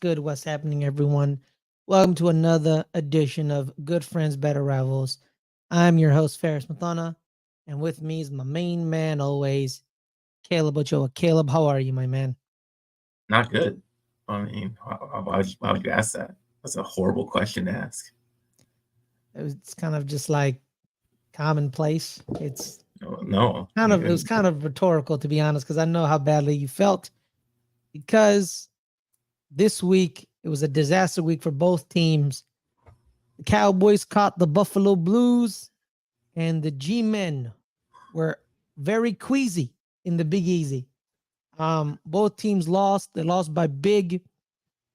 good? What's happening, everyone? Welcome to another edition of Good Friends, Better Rivals. I'm your host, Ferris Muthana, and with me is my main man always, Caleb Ochoa. Caleb, how are you, my man? Not good. I mean, why would you ask that? That's a horrible question to ask. It's kind of just like commonplace. It's No. it was kind of rhetorical, to be honest, because I know how badly you felt. Because this week it was a disaster week for both teams. The Cowboys caught the Buffalo Blues, and the G-men were very queasy in the Big Easy. Both teams lost. They lost by big.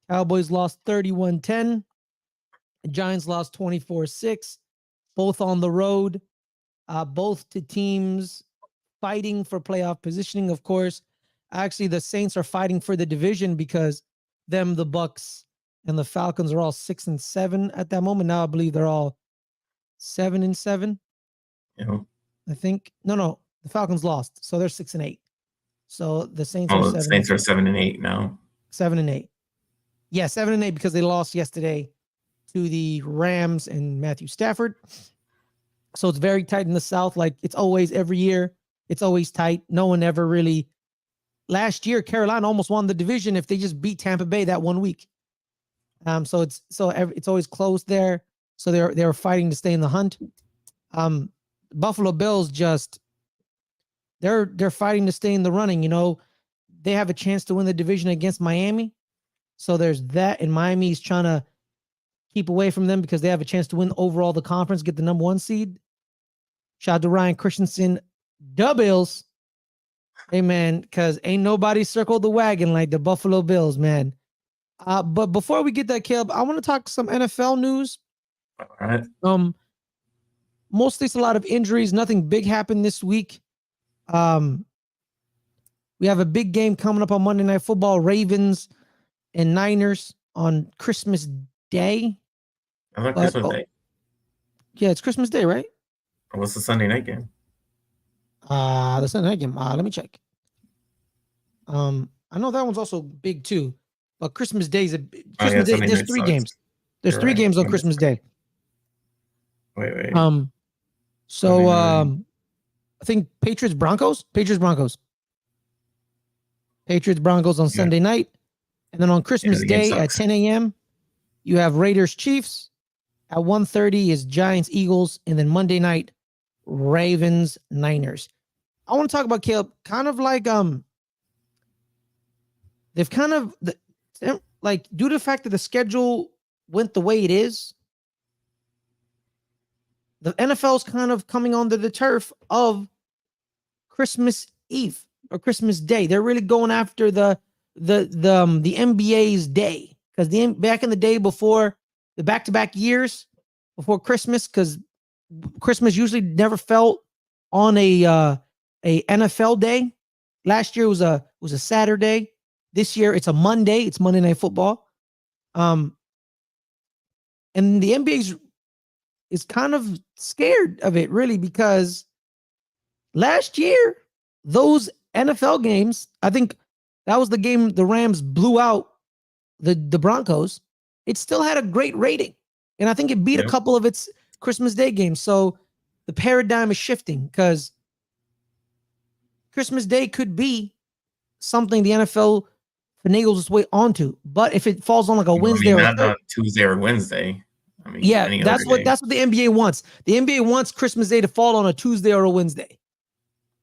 Cowboys lost 31-10. The Giants lost 24-6. Both on the road. Both to teams fighting for playoff positioning, of course. Actually, the Saints are fighting for the division because the Bucks and the Falcons are all 6-7 at that moment. Now I believe they're all 7-7. Yeah. I think no, the Falcons lost, so they're 6-8. So the Saints are the Saints are 7-8 now. 7-8. Yeah, 7-8 because they lost yesterday to the Rams and Matthew Stafford. So it's very tight in the South. Like it's always every year. It's always tight. No one ever really. Last year, Carolina almost won the division if they just beat Tampa Bay that 1 week. So it's always close there. So they're fighting to stay in the hunt. Buffalo Bills they're fighting to stay in the running. You know, they have a chance to win the division against Miami. So there's that, and Miami's trying to keep away from them because they have a chance to win overall the conference, get the number 1 seed. Shout out to Ryan Christensen, the Bills. Hey, man, because ain't nobody circled the wagon like the Buffalo Bills, man. But before we get that, Caleb, I want to talk some NFL news. All right. Mostly it's a lot of injuries. Nothing big happened this week. We have a big game coming up on Monday Night Football, Ravens and Niners on Christmas Day. I like Christmas Day. Yeah, it's Christmas Day, right? What's the Sunday night game? The Sunday night game. Let me check. I know that one's also big too. But Christmas Day is Day. There's 3 games. There's You're 3 games on Christmas Day. Wait. So I think Patriots Broncos on Sunday night. And then on Christmas Day at 10 a.m., you have Raiders Chiefs. At 1:30 is Giants Eagles. And then Monday night, Ravens Niners. I want to talk about, Caleb, kind of like they've kind of like, due to the fact that the schedule went the way it is, the NFL's kind of coming onto the turf of Christmas Eve or Christmas Day. They're really going after the NBA's day, because back in the day before the back-to-back years before Christmas, because Christmas usually never fell on a NFL day. Last year was a Saturday. This year it's a Monday. It's Monday Night Football. And the NBA is kind of scared of it, really, because last year those NFL games, I think that was the game the Rams blew out the Broncos. It still had a great rating, and I think it beat a couple of its Christmas Day games. So the paradigm is shifting, because Christmas Day could be something the NFL finagles its way onto. But if it falls on like a Wednesday or not Tuesday or Wednesday. That's what the NBA wants. The NBA wants Christmas Day to fall on a Tuesday or a Wednesday.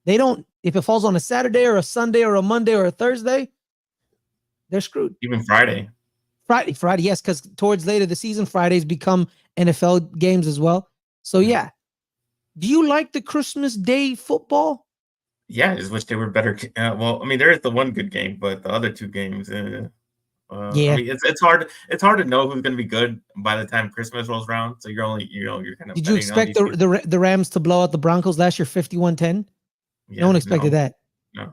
They don't. If it falls on a Saturday or a Sunday or a Monday or a Thursday, they're screwed. Even Friday, yes, because towards later the season, Fridays become NFL games as well. So yeah, do you like the Christmas Day football? Yeah, I just wish they were better. There is the one good game, but the other 2 games, it's hard. It's hard to know who's going to be good by the time Christmas rolls around. So you're kind of. Did you expect the Rams to blow out the Broncos last year, 51-10? No one expected that. No.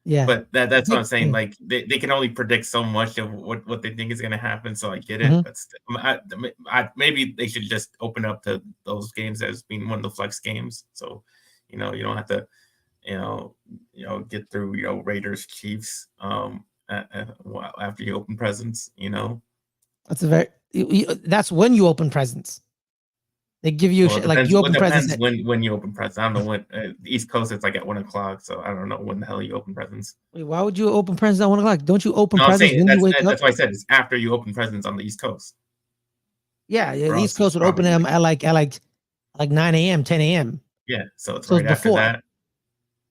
Yeah, but that's what I'm saying. Like they can only predict so much of what they think is going to happen. So I get it, but maybe they should just open up to those games as being one of the flex games. So you don't have to get through Raiders Chiefs. after you open presents, you know. That's when you open presents. They give you like you open presents. When you open presents. I don't know when. East Coast, it's like at 1:00, so I don't know when the hell you open presents. Wait, why would you open presents at 1:00? Don't you open presents when you wake up? That's why I said it's after you open presents on the East Coast. Yeah, the East Coast would open them at like 9 a.m., 10 a.m. Yeah, so it's right after before that.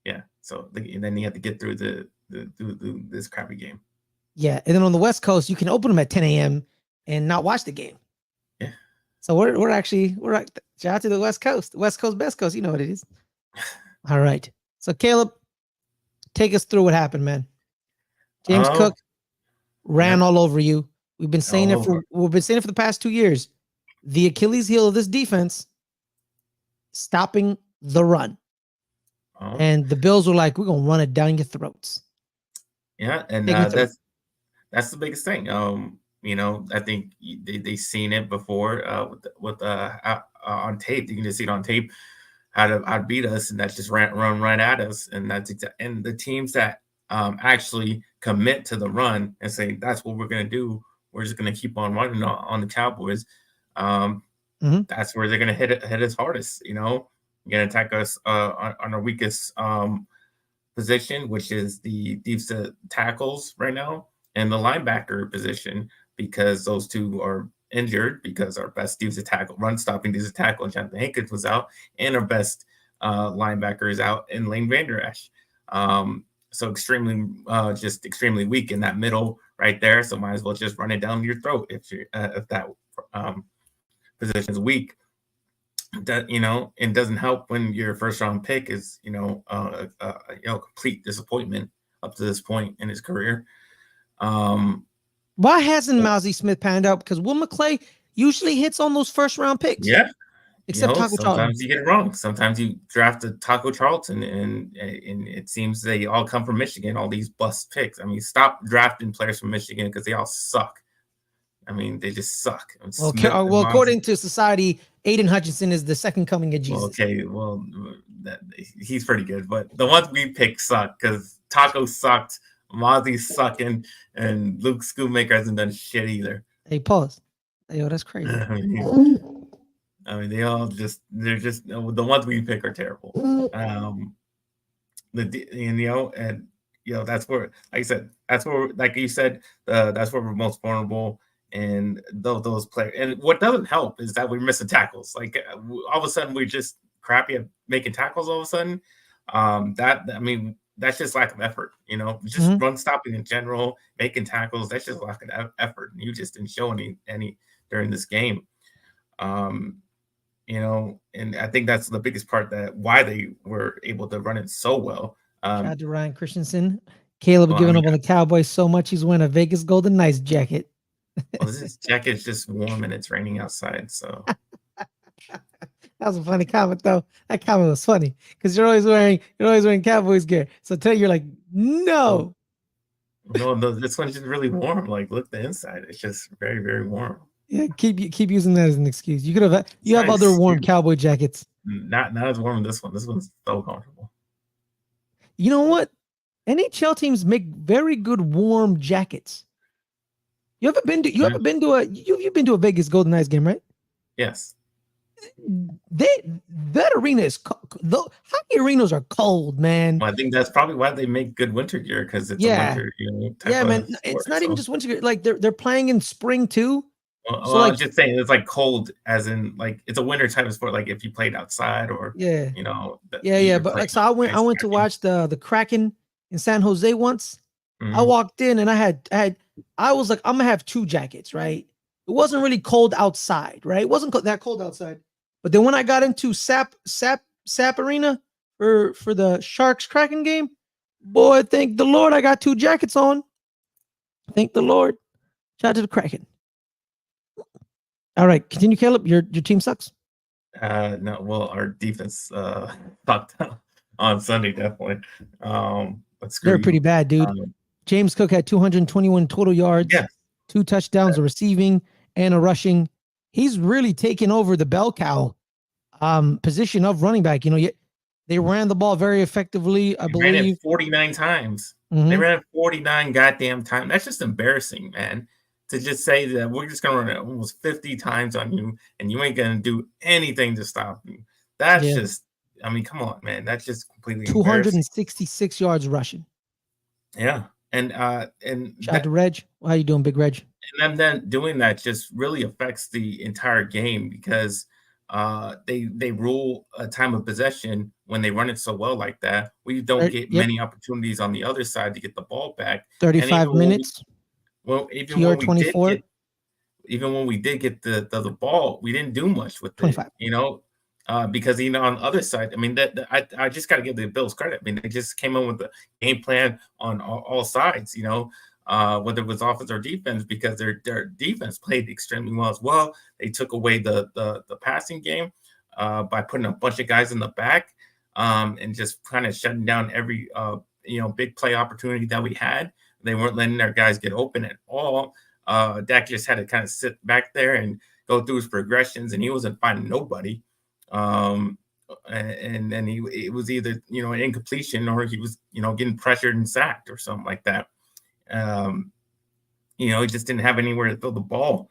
Yeah, so then you have to get through this crappy game. Yeah, and then on the West Coast, you can open them at 10 a.m. and not watch the game. Yeah. So we're shout out to the West Coast, best coast. You know what it is. All right. So Caleb, take us through what happened, man. James Cook ran all over you. We've been saying it for the past 2 years. The Achilles heel of this defense, stopping the run. And the Bills were like, we're gonna run it down your throats. Yeah, and that's the biggest thing. You know, I think they've seen it before with on tape. You can just see it on tape how to beat us, and that just run right at us. And and the teams that actually commit to the run and say that's what we're gonna do. We're just gonna keep on running on the Cowboys. That's where they're gonna hit us hardest. You know, you're gonna attack us on our weakest position, which is the defensive tackles right now, and the linebacker position, because those two are injured, because our best defensive tackle, run-stopping defensive tackle, Jonathan Hankins, was out, and our best linebacker is out in Lane Vander Esch. So extremely weak in that middle right there. So might as well just run it down your throat if that position is weak. That, you know, it doesn't help when your first round pick is, complete disappointment up to this point in his career. Why hasn't Mozzie Smith panned out? Because Will McClay usually hits on those first round picks. Yeah. Except Taco sometimes Charlton. You get it wrong. Sometimes you draft a Taco Charlton, and it seems they all come from Michigan, all these bust picks. I mean, stop drafting players from Michigan because they all suck. I mean, they just suck. Well, according to society, Aiden Hutchinson is the second coming of Jesus. He's pretty good, but the ones we pick suck because Taco sucked, Mozzie's sucking, and Luke Schoonmaker hasn't done shit either. Hey, pause. Yo, that's crazy. I mean, they're just the ones we pick are terrible. That's where, like I said, that's where, like you said, that's where we're most vulnerable. And those players, and what doesn't help is that we're missing tackles. Like all of a sudden we're just crappy at making tackles. All of a sudden, that's just lack of effort. You know, just run stopping in general, making tackles. That's just lack of effort. And you just didn't show any during this game. You know, and I think that's the biggest part why they were able to run it so well. Shout out to Ryan Christensen. Caleb giving up on the Cowboys so much he's wearing a Vegas Golden Knights jacket. Well, this jacket's just warm and it's raining outside, so. That was a funny comment, though. That comment was funny because you're always wearing Cowboys gear. So today you're like, no. No, this one's just really warm. Like, look the inside; it's just very, very warm. Yeah, keep using that as an excuse. You have other warm Cowboy jackets. Not as warm as this one. This one's so comfortable. You know what? NHL teams make very good warm jackets. You've been to a Vegas Golden Knights game, right? Yes. That arena is hockey arenas are cold, man. Well, I think that's probably why they make good winter gear, because it's a winter, man. It's not even just winter gear. Like they're playing in spring too. Well, I was just saying it's like cold, as in like it's a winter type of sport. Like if you played outside or But like so, I went to watch the Kraken in San Jose once. I walked in and I was like, I'm gonna have two jackets, right? It wasn't really cold outside, right? It wasn't that cold outside. But then when I got into SAP Arena for the Sharks Kraken game, boy, thank the Lord I got two jackets on. Thank the Lord. Shout out to the Kraken. All right, continue, Caleb. Your team sucks. No, well, our defense sucked on Sunday, definitely. But they're pretty bad, dude. James Cook had 221 total yards, 2 touchdowns, a receiving and a rushing. He's really taken over the bell cow position of running back. You know, they ran the ball very effectively. I believe ran it 49 times. They Mm-hmm. ran 49 goddamn times. That's just embarrassing, man. To just say that we're just gonna run it almost 50 times on you, and you ain't gonna do anything to stop you. That's Yeah. just, I mean, come on, man. That's just completely embarrassing. 266 yards rushing. Yeah, and Shout out to Reg. How you doing, Big Reg? and then doing that just really affects the entire game because they rule a time of possession when they run it so well like that. We don't get Yep. many opportunities on the other side to get the ball back. And 35 minutes. even TR when we did 24. get even when we did get the ball, we didn't do much with it, 25. because on the other side, I mean I just got to give the Bills credit. I mean they just came in with a game plan on all sides, whether it was offense or defense, because their defense played extremely well as well. They took away the passing game by putting a bunch of guys in the back and just kind of shutting down every big play opportunity that we had. They weren't letting their guys get open at all. Dak just had to kind of sit back there and go through his progressions, and he wasn't finding nobody. And then it was either an incompletion or he was getting pressured and sacked or something like that. He just didn't have anywhere to throw the ball.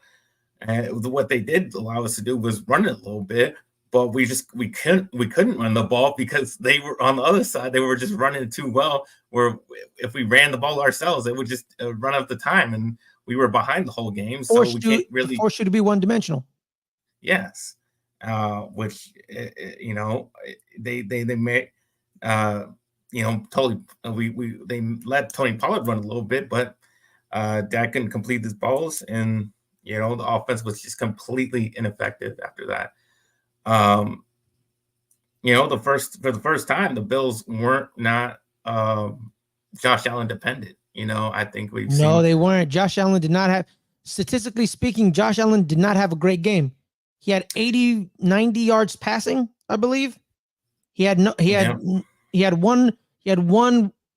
And what they did allow us to do was run it a little bit, but we couldn't run the ball because they were on the other side. They were just running too well. Where if we ran the ball ourselves, it would just run out the time, and we were behind the whole game. So we can't really force you to be one-dimensional. Yes, which they made totally they let Tony Pollard run a little bit, but Dak couldn't complete his balls, and the offense was just completely ineffective after that. For the first time, the Bills weren't not Josh Allen dependent. I think we've seen. No, they weren't. Josh Allen did not have, statistically speaking, Josh Allen did not have a great game. He had 90 yards passing, I believe. He had one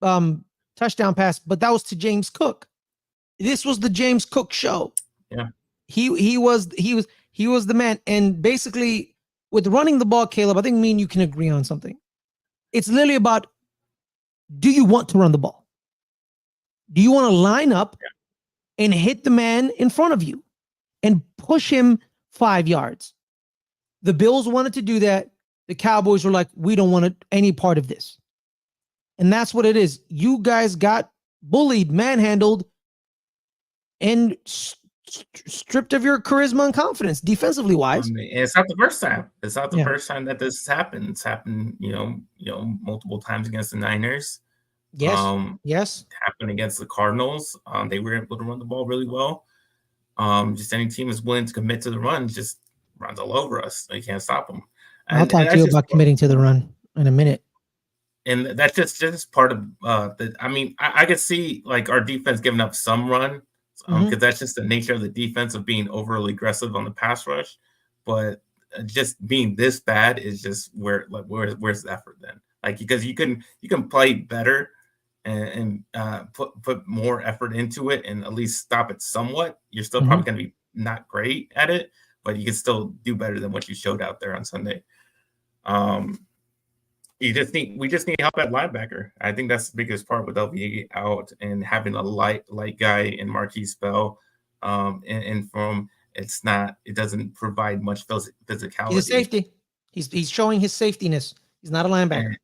touchdown pass, but that was to James Cook. This was the James Cook show. Yeah. He was the man. And basically, with running the ball, Caleb, I think me and you can agree on something. It's literally about, do you want to run the ball? Do you want to line up and hit the man in front of you and push him 5 yards? The Bills wanted to do that. The Cowboys were like, we don't want any part of this. And that's what it is. You guys got bullied, manhandled, and stripped of your charisma and confidence, defensively wise. And it's not the first time. It's not the first time that this has happened. It's happened, multiple times against the Niners. Yes. Yes. It happened against the Cardinals. They were able to run the ball really well. Just any team is willing to commit to the run, just runs all over us. They can't stop them. I'll talk to you about committing to the run in a minute. And that's just part of I mean, I could see like our defense giving up some run because that's just the nature of the defense of being overly aggressive on the pass rush. But just being this bad is just where's the effort then? Like, because you can play better and put more effort into it and at least stop it somewhat. You're still probably going to be not great at it, but you can still do better than what you showed out there on Sunday. We just need help at linebacker. I think that's the biggest part with LVA out and having a light guy in Marquise Bell. And from it doesn't provide much physicality. He's a safety. He's showing his safetiness. He's not a linebacker.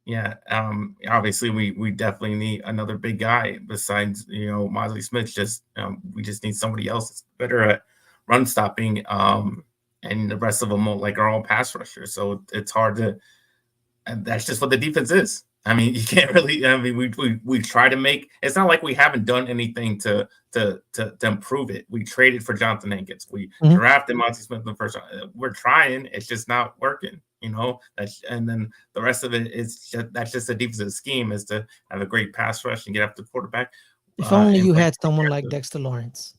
Yeah. Obviously we definitely need another big guy besides, Mosley Smith. We just need somebody else that's better at run stopping. And the rest of them are all pass rushers. So it's hard to, and that's just what the defense is. I mean, you can't really, we try to make, it's not like we haven't done anything to improve it. We traded for Jonathan Hankins. We drafted Monty Smith in the first round. We're trying. It's just not working, and then the rest of it is that's just the defensive scheme is to have a great pass rush and get after the quarterback. If only you had someone like Dexter Lawrence.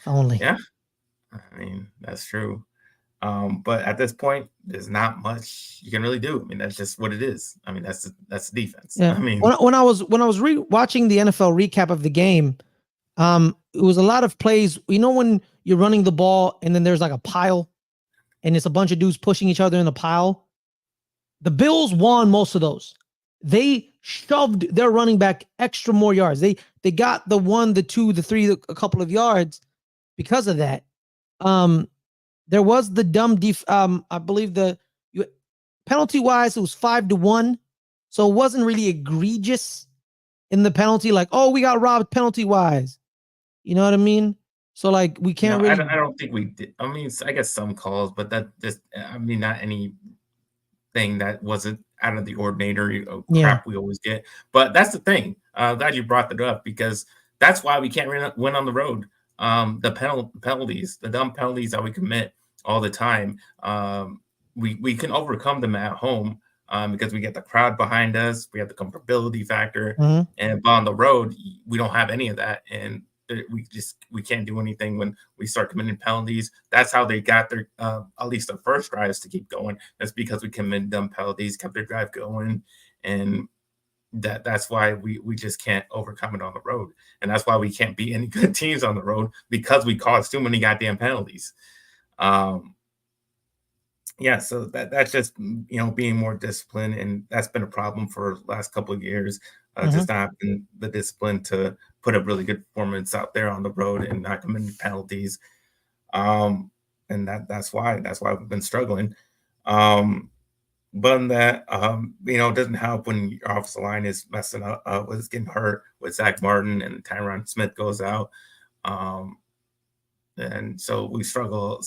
If only. Yeah. I mean, that's true. But at this point, there's not much you can really do. I mean, that's just what it is. I mean, that's the defense. Yeah. I mean, when I was watching the NFL recap of the game, it was a lot of plays. When you're running the ball and then there's like a pile, and it's a bunch of dudes pushing each other in the pile. The Bills won most of those. they shoved their running back extra more yards. They got the 1, the 2, the 3, a couple of yards because of that. There was the dumb I believe penalty wise it was 5-1, so it wasn't really egregious in the penalty. Like, oh, we got robbed penalty wise. You know what I mean? So like we can't really. I don't think we did. I mean, I guess some calls, but that just I mean, not anything that wasn't out of the ordinary crap we always get. But that's the thing. Glad you brought that up because that's why we can't win on the road. The penalties, the dumb penalties that we commit all the time. We can overcome them at home because we get the crowd behind us. We have the comfortability factor, and on the road we don't have any of that, and we can't do anything when we start committing penalties. That's how they got their at least their first drives to keep going. That's because we committed dumb penalties, kept their drive going, and that's why we just can't overcome it on the road. And that's why we can't beat any good teams on the road because we cause too many goddamn penalties. Yeah, so that's just being more disciplined, and that's been a problem for the last couple of years. Just not having the discipline to put a really good performance out there on the road and not committing penalties. And that's why we've been struggling. But that it doesn't help when your offensive line is messing up, was getting hurt with Zach Martin and Tyron Smith goes out. And so we struggle.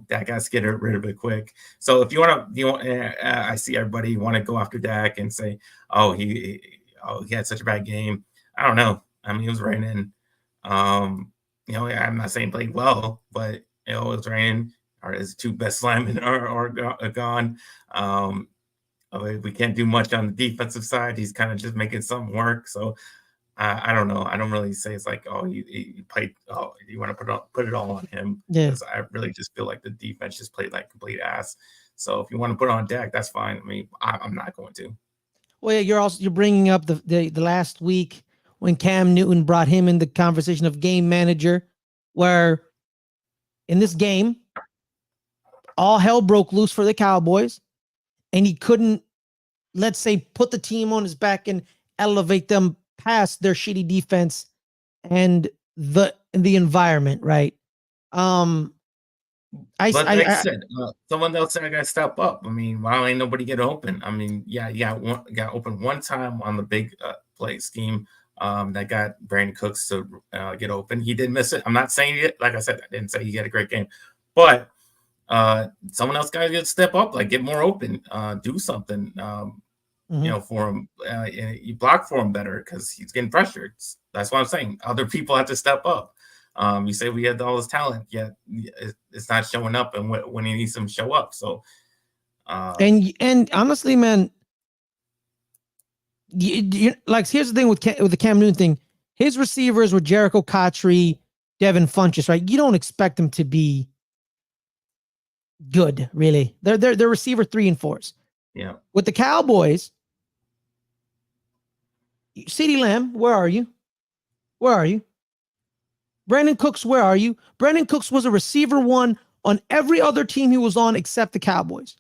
Dak has to get rid of it quick. So if you want to, I see everybody want to go after Dak and say, oh, he had such a bad game. I don't know. I mean, it was raining. I'm not saying he played well, but it was raining. Or his 2 best linemen are gone. We can't do much on the defensive side. He's kind of just making something work. So I don't know. I don't really say it's like, oh, he played. Oh, you want to put it all on him? Because I really just feel like the defense just played like complete ass. So if you want to put it on Dak, that's fine. I mean, I'm not going to. Well, yeah, you're bringing up the last week when Cam Newton brought him in the conversation of game manager, where in this game all hell broke loose for the Cowboys, and he couldn't, let's say, put the team on his back and elevate them past their shitty defense and the environment, right? But like I said, someone else said I gotta step up. I mean, why ain't nobody get open? I mean, got open one time on the big play scheme that got Brandon Cooks to get open. He did miss it. I'm not saying it. Like I said, I didn't say he had a great game, but someone else got to step up, like get more open, do something, for him. You block for him better because he's getting pressured. That's what I'm saying. Other people have to step up. You say we had all this talent, yet it's not showing up, and when he needs them to show up. So, and honestly, man, like here's the thing with the Cam Newton thing. His receivers were Jericho Cotchery, Devin Funchess, right? You don't expect them to be good, really. They're receiver 3 and 4s. Yeah. With the Cowboys, CeeDee Lamb, where are you? Where are you? Brandon Cooks, where are you? Brandon Cooks was a receiver 1 on every other team he was on except the Cowboys.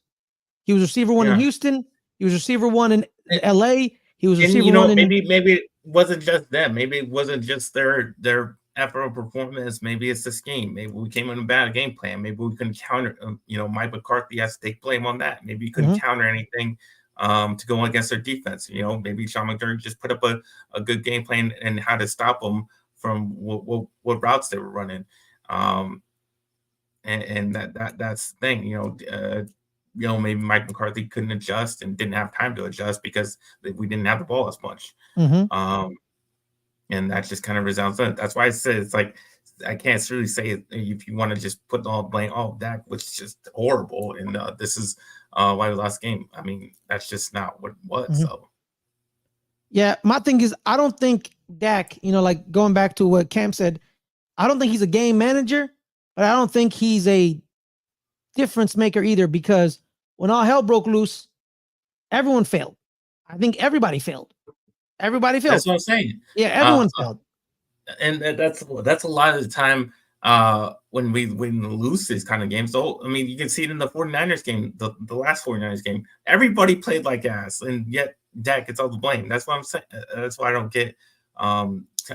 He was receiver 1 in Houston. He was receiver 1 in LA. He was receiver 1 in maybe it wasn't just them. Maybe it wasn't just their effort of performance. Maybe it's the scheme. Maybe we came in a bad game plan. Maybe we couldn't counter. Mike McCarthy has to take blame on that. Maybe he couldn't counter anything to go against their defense. Maybe Sean McDermott just put up a good game plan and how to stop them from what routes they were running. And that's the thing. Maybe Mike McCarthy couldn't adjust and didn't have time to adjust because we didn't have the ball as much. And that just kind of resounds. That's why I said it's like I can't really say if you want to just put all blame. Oh, Dak was just horrible, and this is why we lost the game. I mean, that's just not what it was. So, yeah, my thing is I don't think Dak. Like going back to what Cam said, I don't think he's a game manager, but I don't think he's a difference maker either. Because when all hell broke loose, everyone failed. I think everybody failed. Everybody failed. That's what I'm saying. Yeah, everyone failed. And that's a lot of the time when we lose these kind of games. So, I mean, you can see it in the 49ers game, the last 49ers game. Everybody played like ass, and yet Dak gets all the blame. That's what I'm saying. That's why I don't get.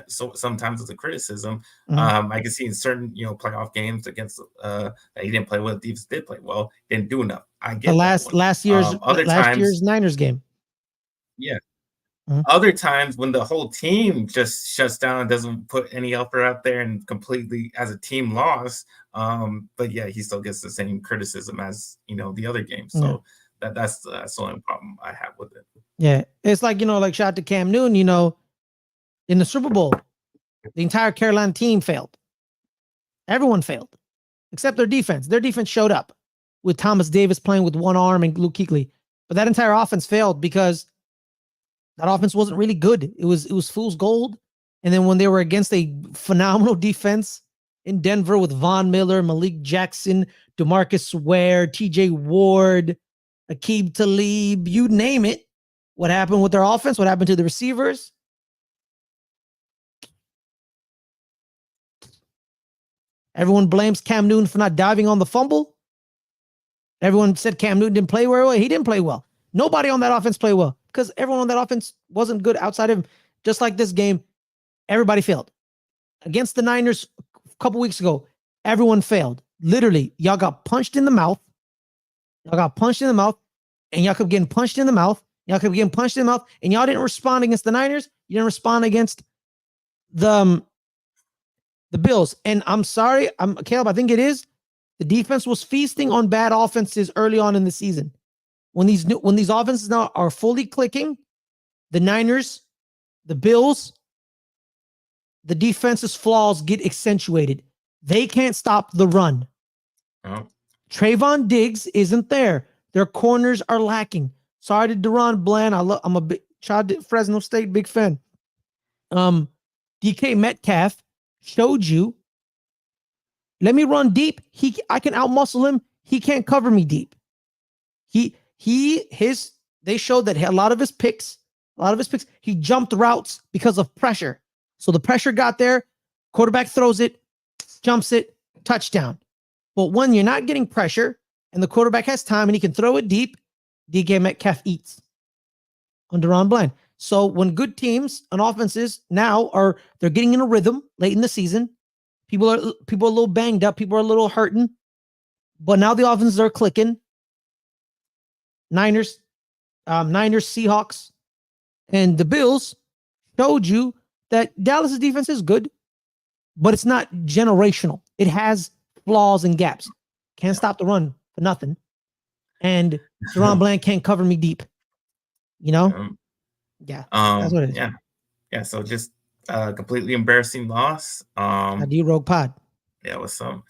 So sometimes it's a criticism. I can see in certain playoff games against that he didn't play well. Defense did play well. Didn't do enough. I get the last year's Niners game. Yeah. Other times when the whole team just shuts down and doesn't put any effort out there and completely as a team lost, but yeah, he still gets the same criticism as the other games. So that's the only problem I have with it. Yeah, it's like like shout out to Cam Newton. In the Super Bowl, the entire Carolina team failed. Everyone failed, except their defense. Their defense showed up with Thomas Davis playing with one arm and Luke Kuechly, but that entire offense failed because that offense wasn't really good. It was fool's gold. And then when they were against a phenomenal defense in Denver with Von Miller, Malik Jackson, DeMarcus Ware, TJ Ward, Aqib Talib, you name it. What happened with their offense? What happened to the receivers? Everyone blames Cam Newton for not diving on the fumble. Everyone said Cam Newton didn't play well. He didn't play well. Nobody on that offense played well because everyone on that offense wasn't good outside of him. Just like this game, everybody failed. Against the Niners a couple weeks ago, everyone failed. Literally, y'all got punched in the mouth. Y'all got punched in the mouth, and y'all kept getting punched in the mouth. Y'all kept getting punched in the mouth, and y'all didn't respond against the Niners. You didn't respond against the Bills. And I'm sorry, Caleb, I think it is. The defense was feasting on bad offenses early on in the season. When these offenses now are fully clicking, the Niners, the Bills, the defense's flaws get accentuated. They can't stop the run. Oh. Trayvon Diggs isn't there. Their corners are lacking. Sorry to Deron Bland. I'm a big Fresno State big fan. DK Metcalf showed you. Let me run deep. I can outmuscle him. He can't cover me deep. They showed that a lot of his picks, he jumped routes because of pressure. So the pressure got there, quarterback throws it, jumps it, touchdown. But when you're not getting pressure and the quarterback has time and he can throw it deep, DK Metcalf eats on Deron Bland. So when good teams and offenses now they're getting in a rhythm late in the season, people are a little banged up, people are a little hurting, but now the offenses are clicking. Niners, Seahawks, and the Bills showed you that Dallas' defense is good, but it's not generational. It has flaws and gaps. Can't stop the run for nothing. And Deron Bland can't cover me deep. Yeah. That's what it is. Yeah. So just completely embarrassing loss. D Rogue Pod. Yeah, it was some.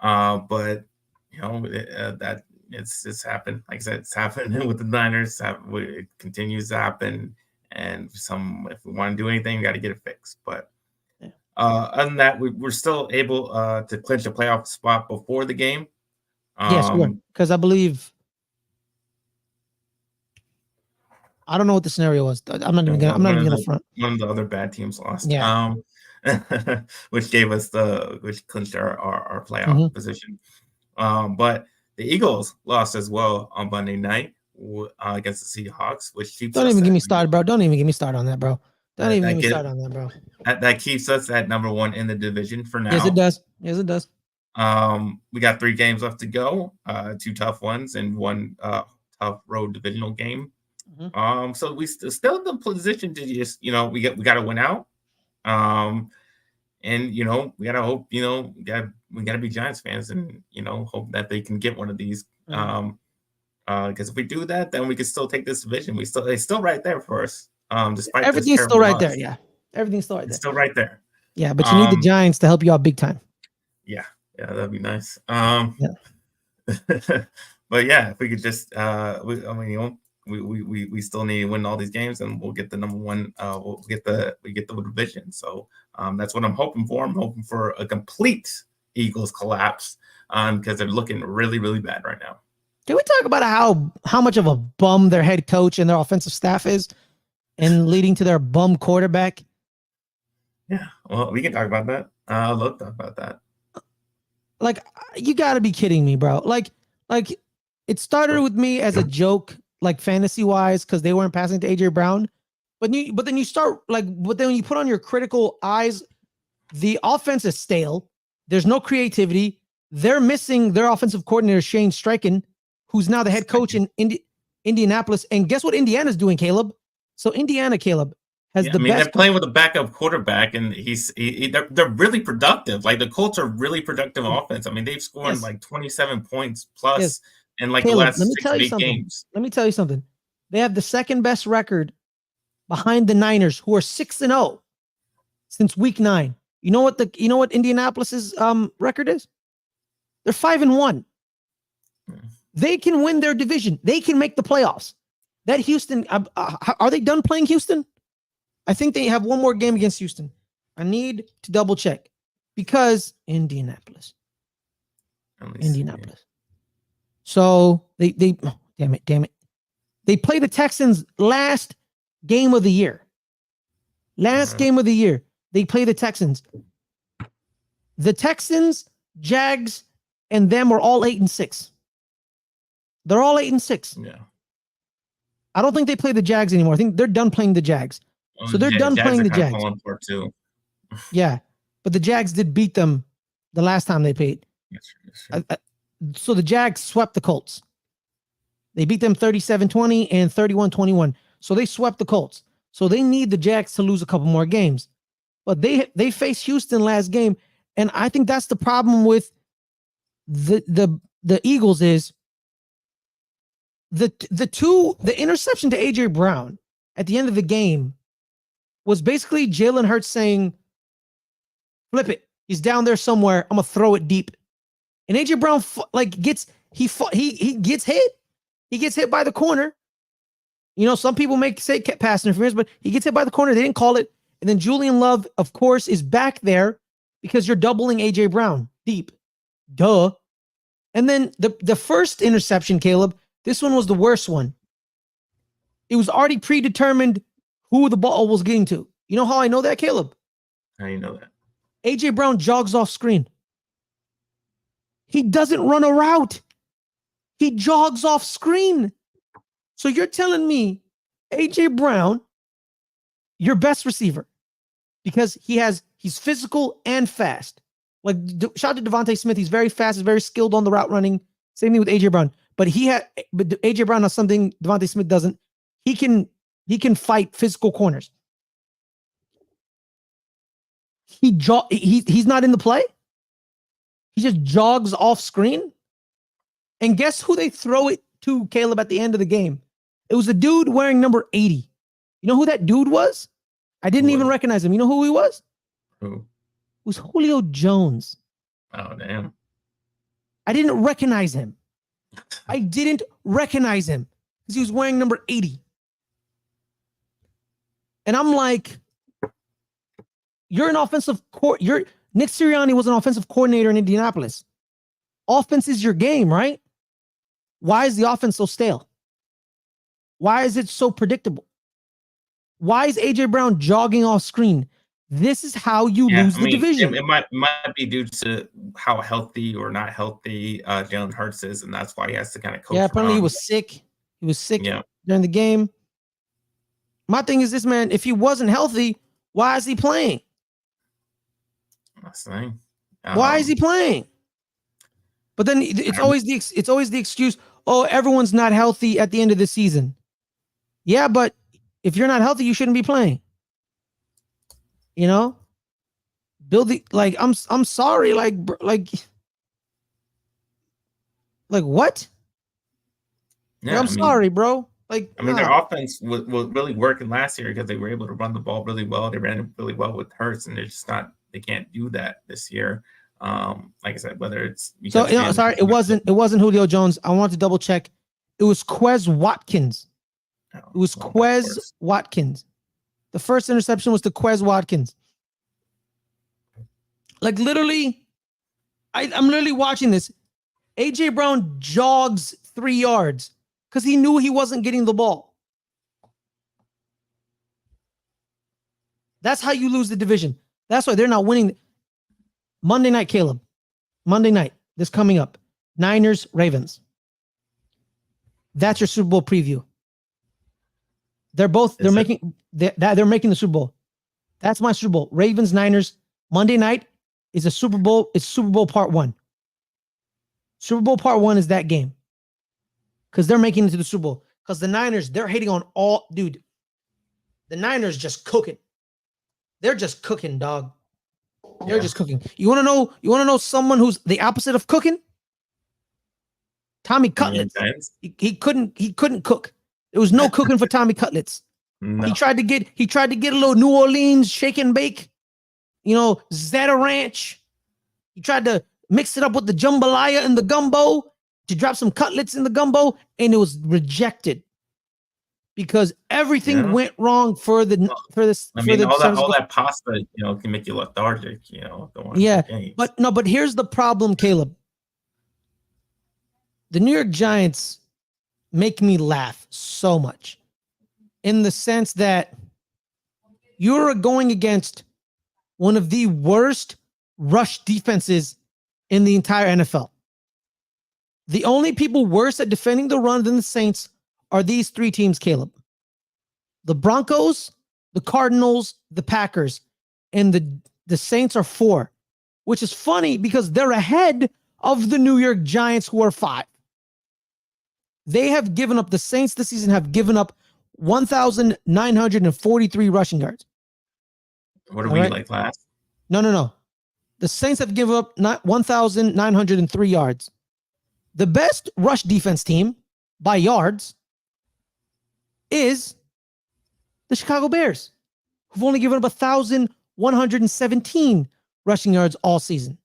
But that it's happened. Like I said, it's happened with the Niners. It continues to happen. And if we want to do anything, we got to get it fixed. But other than that, we're still able to clinch a playoff spot before the game. Yes, we were. Because I believe, I don't know what the scenario was. I'm not even gonna front. One of the other bad teams lost. Yeah. Which clinched our playoff position. But the Eagles lost as well on Monday night against the Seahawks, which keeps. Don't even get me started, bro. Don't even get me started on that, bro. Don't even get me started on that, bro. That keeps us at number 1 in the division for now. Yes, it does. Yes, it does. We got 3 games left to go. 2 tough ones and 1 tough road divisional game. Mm-hmm. So we still in the position to just we got to win out. And we gotta hope we gotta be Giants fans and hope that they can get one of these. Because if we do that, then we can still take this division. They're still right there for us. Despite everything's still right there. Yeah, everything's still right there. It's still right there. Yeah, but you need the Giants to help you out big time. Yeah, that'd be nice. But yeah, if we could just we still need to win all these games, and we'll get the number 1. We'll get the division. So that's what I'm hoping for. I'm hoping for a complete Eagles collapse because they're looking really, really bad right now. Can we talk about how much of a bum their head coach and their offensive staff is, and leading to their bum quarterback? Yeah, well, we can talk about that. I'd love to talk about that. Like, you got to be kidding me, bro. Like it started with me as a joke like fantasy wise because they weren't passing to AJ Brown. But then you start but then when you put on your critical eyes, the offense is stale. There's no creativity. They're missing their offensive coordinator, Shane Steichen, who's now the head coach in Indianapolis. And guess what Indiana's doing, Caleb? So Indiana, Caleb, has the best. They're playing with a backup quarterback, and they're really productive. Like the Colts are really productive offense. I mean, they've scored like 27 points plus in like Caleb, the last 6 to 8 games. Let me tell you something. They have the second best record behind the Niners, who are 6-0 since week 9. You know what Indianapolis's record is? They're 5-1. They can win their division. They can make the playoffs. That Houston, are they done playing Houston? I think they have one more game against Houston. I need to double check because Indianapolis. So they damn it. They play the Texans last game of the year. Game of the year. They play the Texans. The Texans, Jags, and them are all 8-6. They're all 8-6. Yeah. I don't think they play the Jags anymore. I think they're done playing the Jags. So they're done playing the Jags. Yeah, but the Jags did beat them the last time they played. So the Jags swept the Colts. They beat them 37-20 and 31-21. So they swept the Colts. So they need the Jags to lose a couple more games. But they faced Houston last game, and I think that's the problem with the Eagles is the interception to AJ Brown at the end of the game was basically Jalen Hurts saying, "Flip it. He's down there somewhere. I'm gonna throw it deep." And AJ Brown gets hit. He gets hit by the corner. You know, some people say pass interference, but he gets hit by the corner. They didn't call it. And then Julian Love, of course, is back there because you're doubling AJ Brown deep. Duh. And then the first interception, Caleb, this one was the worst one. It was already predetermined who the ball was getting to. You know how I know that, Caleb? How do you know that? AJ Brown jogs off screen. He doesn't run a route. He jogs off screen. So you're telling me AJ Brown, your best receiver, because he's physical and fast. Like, shout out to Devontae Smith. He's very fast. He's very skilled on the route running. Same thing with AJ Brown. But AJ Brown has something Devontae Smith doesn't. He can fight physical corners. He's not in the play. He just jogs off screen. And guess who they throw it to, Caleb, at the end of the game? It was a dude wearing number 80. You know who that dude was? I didn't even recognize him. You know who he was? Who? It was Julio Jones. Oh, damn. I didn't recognize him. Because he was wearing number 80. And I'm like, you're an offensive Nick Sirianni was an offensive coordinator in Indianapolis. Offense is your game, right? Why is the offense so stale? Why is it so predictable? Why is AJ Brown jogging off screen? This is how you lose the division. It might be due to how healthy or not healthy Jalen Hurts is, and that's why he has to kind of coach. Yeah, apparently he was sick. He was sick during the game. My thing is this, man. If he wasn't healthy, why is he playing? That's the thing. Why is he playing? But then it's always the excuse. Oh, everyone's not healthy at the end of the season. Yeah, but if you're not healthy, you shouldn't be playing. You know, I'm sorry, like what? Yeah, I'm sorry, bro. Like, their offense was really working last year because they were able to run the ball really well. They ran it really well with Hurts, and they're just not. They can't do that this year. Like I said, whether it's sorry, it wasn't Julio Jones. I want to double check. It was Quez Watkins. Watkins. The first interception was to Quez Watkins. Like, literally, I'm literally watching this. AJ Brown jogs 3 yards because he knew he wasn't getting the ball. That's how you lose the division. That's why they're not winning. Monday night, Caleb. Monday night, this coming up. Niners, Ravens. That's your Super Bowl preview. They're making the Super Bowl. That's my Super Bowl. Ravens, Niners, Monday night is a Super Bowl. It's Super Bowl part 1. Super Bowl part 1 is that game. Because they're making it to the Super Bowl. Because the Niners, they're hating on all, dude. The Niners just cooking. They're just cooking, dog. They're just cooking. You want to know someone who's the opposite of cooking? Tommy Cutlets. He couldn't cook. There was no cooking for Tommy Cutlets. No. He tried to get a little New Orleans shake and bake, Zeta Ranch. He tried to mix it up with the jambalaya and the gumbo to drop some cutlets in the gumbo, and it was rejected because everything went wrong for the. All that pasta, can make you lethargic. But here's the problem, Caleb. The New York Giants make me laugh so much in the sense that you're going against one of the worst rush defenses in the entire NFL. The only people worse at defending the run than the Saints are these 3 teams, Caleb. The Broncos, the Cardinals, the Packers, and the Saints are 4, which is funny because they're ahead of the New York Giants, who are 5. They have given up, the Saints this season have given up 1,943 rushing yards. What are we like last? No. The Saints have given up 1,903 yards. The best rush defense team by yards is the Chicago Bears, who've only given up 1,117 rushing yards all season.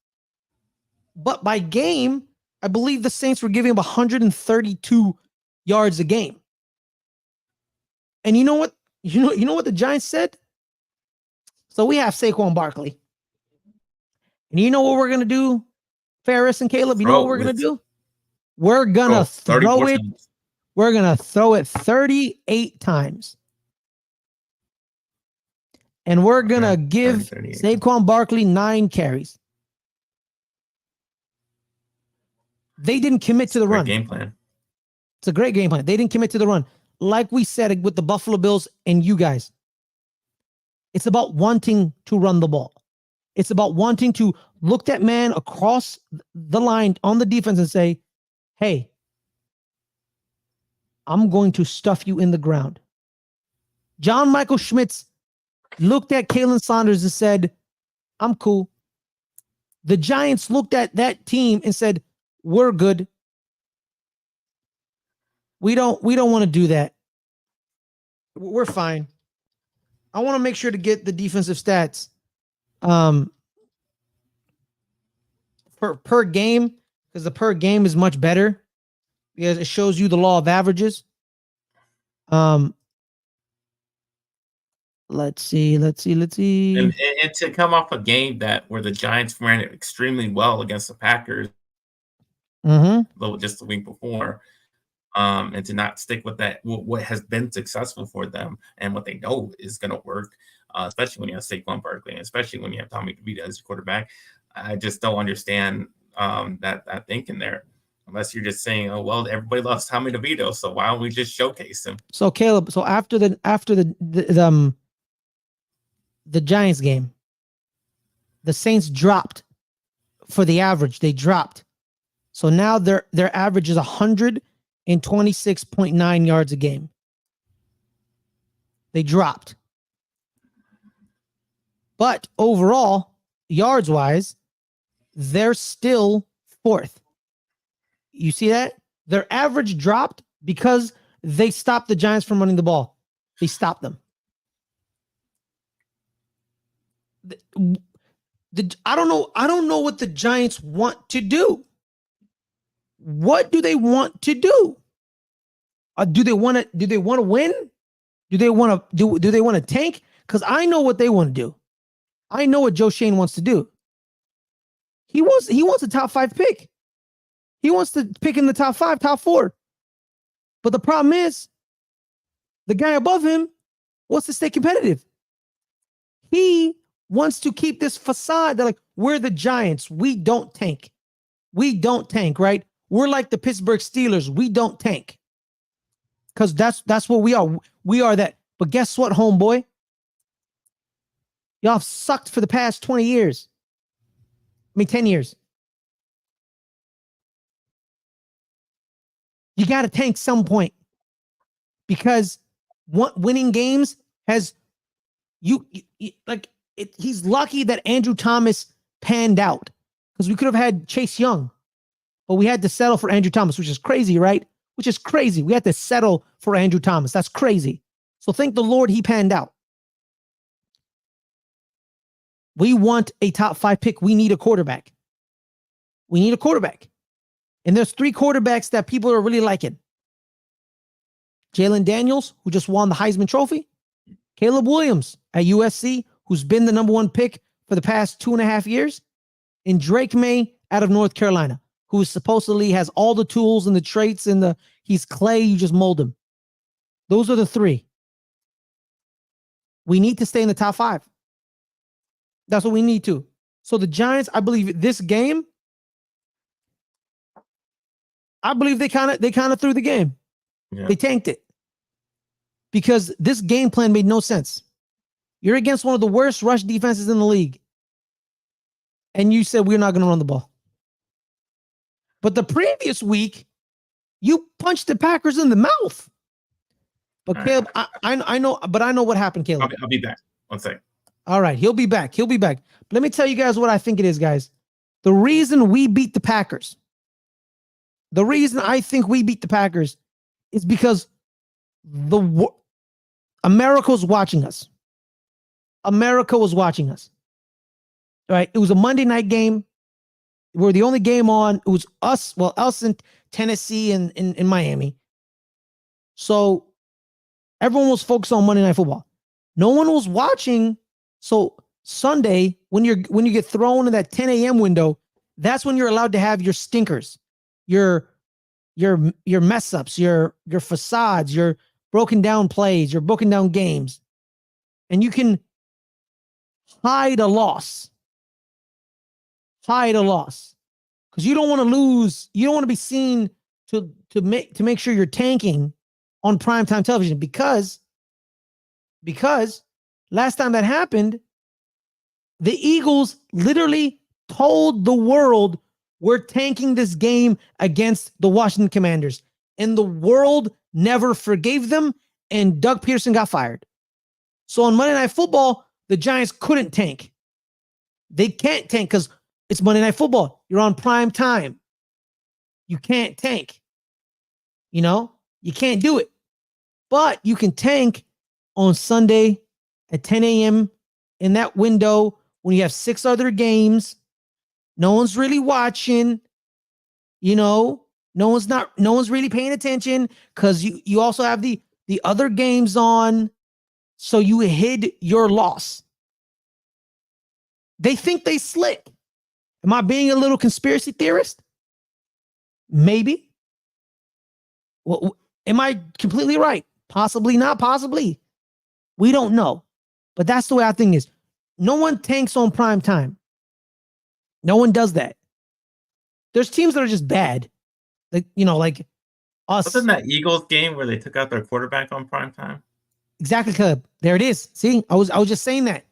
But by game, I believe the Saints were giving up 132 yards a game. And you know what? You know what the Giants said? So we have Saquon Barkley. And you know what we're going to do, Ferris and Caleb? You know what we're going to do? We're going to throw it. We're going to throw it 38 times. And we're going to give Saquon Barkley 9 carries. They didn't commit to the run. Game plan. It's a great game plan. They didn't commit to the run. Like we said with the Buffalo Bills and you guys, it's about wanting to run the ball. It's about wanting to look that man across the line on the defense and say, hey, I'm going to stuff you in the ground. John Michael Schmitz looked at Kalen Saunders and said, I'm cool. The Giants looked at that team and said, we're good. We don't want to do that. We're fine. I want to make sure to get the defensive stats per game, because the per game is much better because it shows you the law of averages. Let's see. And to come off a game where the Giants ran it extremely well against the Packers, just the week before, and to not stick with that, what has been successful for them and what they know is going to work, especially when you have Saquon Barkley, and especially when you have Tommy DeVito as your quarterback. I just don't understand that thinking there, unless you're just saying, oh, well, everybody loves Tommy DeVito, so why don't we just showcase him? So Caleb, after the Giants game, the Saints dropped for the average. They dropped. So now their average is 126.9 yards a game. They dropped. But overall, yards wise, they're still 4th. You see that? Their average dropped because they stopped the Giants from running the ball. They stopped them. I don't know what the Giants want to do. What do they want to do? Do they want to win? Do they want to tank? Because I know what they want to do. I know what Joe Shane wants to do. He wants a top 5 pick. He wants to pick in the top 5, top 4. But the problem is, the guy above him wants to stay competitive. He wants to keep this facade that, like, we're the Giants. We don't tank. We don't tank, right? We're like the Pittsburgh Steelers. We don't tank. Because that's what we are. We are that. But guess what, homeboy? Y'all have sucked for the past 20 years. 10 years. You got to tank some point because winning games has he's lucky that Andrew Thomas panned out because we could have had Chase Young, but we had to settle for Andrew Thomas, which is crazy, right? Which is crazy. We had to settle for Andrew Thomas. That's crazy. So thank the Lord he panned out. We want a top 5 pick. We need a quarterback. We need a quarterback. And there's 3 quarterbacks that people are really liking. Jalen Daniels, who just won the Heisman Trophy. Caleb Williams at USC, who's been the number 1 pick for the past 2.5 years. And Drake May out of North Carolina, who supposedly has all the tools and the traits and he's clay, you just mold him. Those are the 3. We need to stay in the top 5. That's what we need to. So the Giants, I believe this game, I believe they kind of threw the game. Yeah. They tanked it. Because this game plan made no sense. You're against one of the worst rush defenses in the league. And you said we're not going to run the ball. But the previous week, you punched the Packers in the mouth. But all Caleb, right. I know what happened, Caleb. I'll be back. 1 second. All right, he'll be back. But let me tell you guys what I think it is, guys. The reason we beat the Packers, the reason I think we beat the Packers is because America was watching us. America was watching us. All right, it was a Monday night game. We were the only game on. It was us in Tennessee and in Miami. So everyone was focused on Monday Night Football. No one was watching. So Sunday, when you get thrown in that 10 a.m. window, that's when you're allowed to have your stinkers, your mess ups, your facades, your broken down plays, your broken down games, and you can hide a loss. Hide a loss because you don't want to lose. You don't want to be seen to make sure you're tanking on primetime television because last time that happened, the Eagles literally told the world we're tanking this game against the Washington Commanders. And the world never forgave them, and Doug Peterson got fired. So on Monday Night Football, the Giants couldn't tank. They can't tank because it's Monday Night Football. You're on prime time. You can't tank. You can't do it. But you can tank on Sunday at 10 a.m. in that window when you have 6 other games. No one's really watching. No one's really paying attention because you also have the other games on. So you hid your loss. They think they slick. Am I being a little conspiracy theorist? Maybe. Well, am I completely right? Possibly not, possibly. We don't know. But that's the way I think is. No one tanks on prime time. No one does that. There's teams that are just bad. Like us. Wasn't that Eagles game where they took out their quarterback on prime time? Exactly, Cub. There it is. See, I was just saying that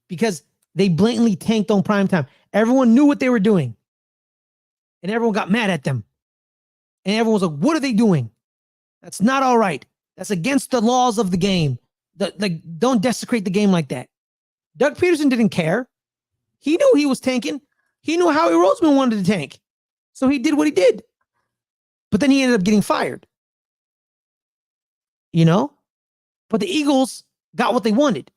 because they blatantly tanked on prime time. Everyone knew what they were doing. And everyone got mad at them. And everyone was like, what are they doing? That's not all right. That's against the laws of the game. Don't desecrate the game like that. Doug Peterson didn't care. He knew he was tanking. He knew Howie Roseman wanted to tank. So he did what he did. But then he ended up getting fired. But the Eagles got what they wanted.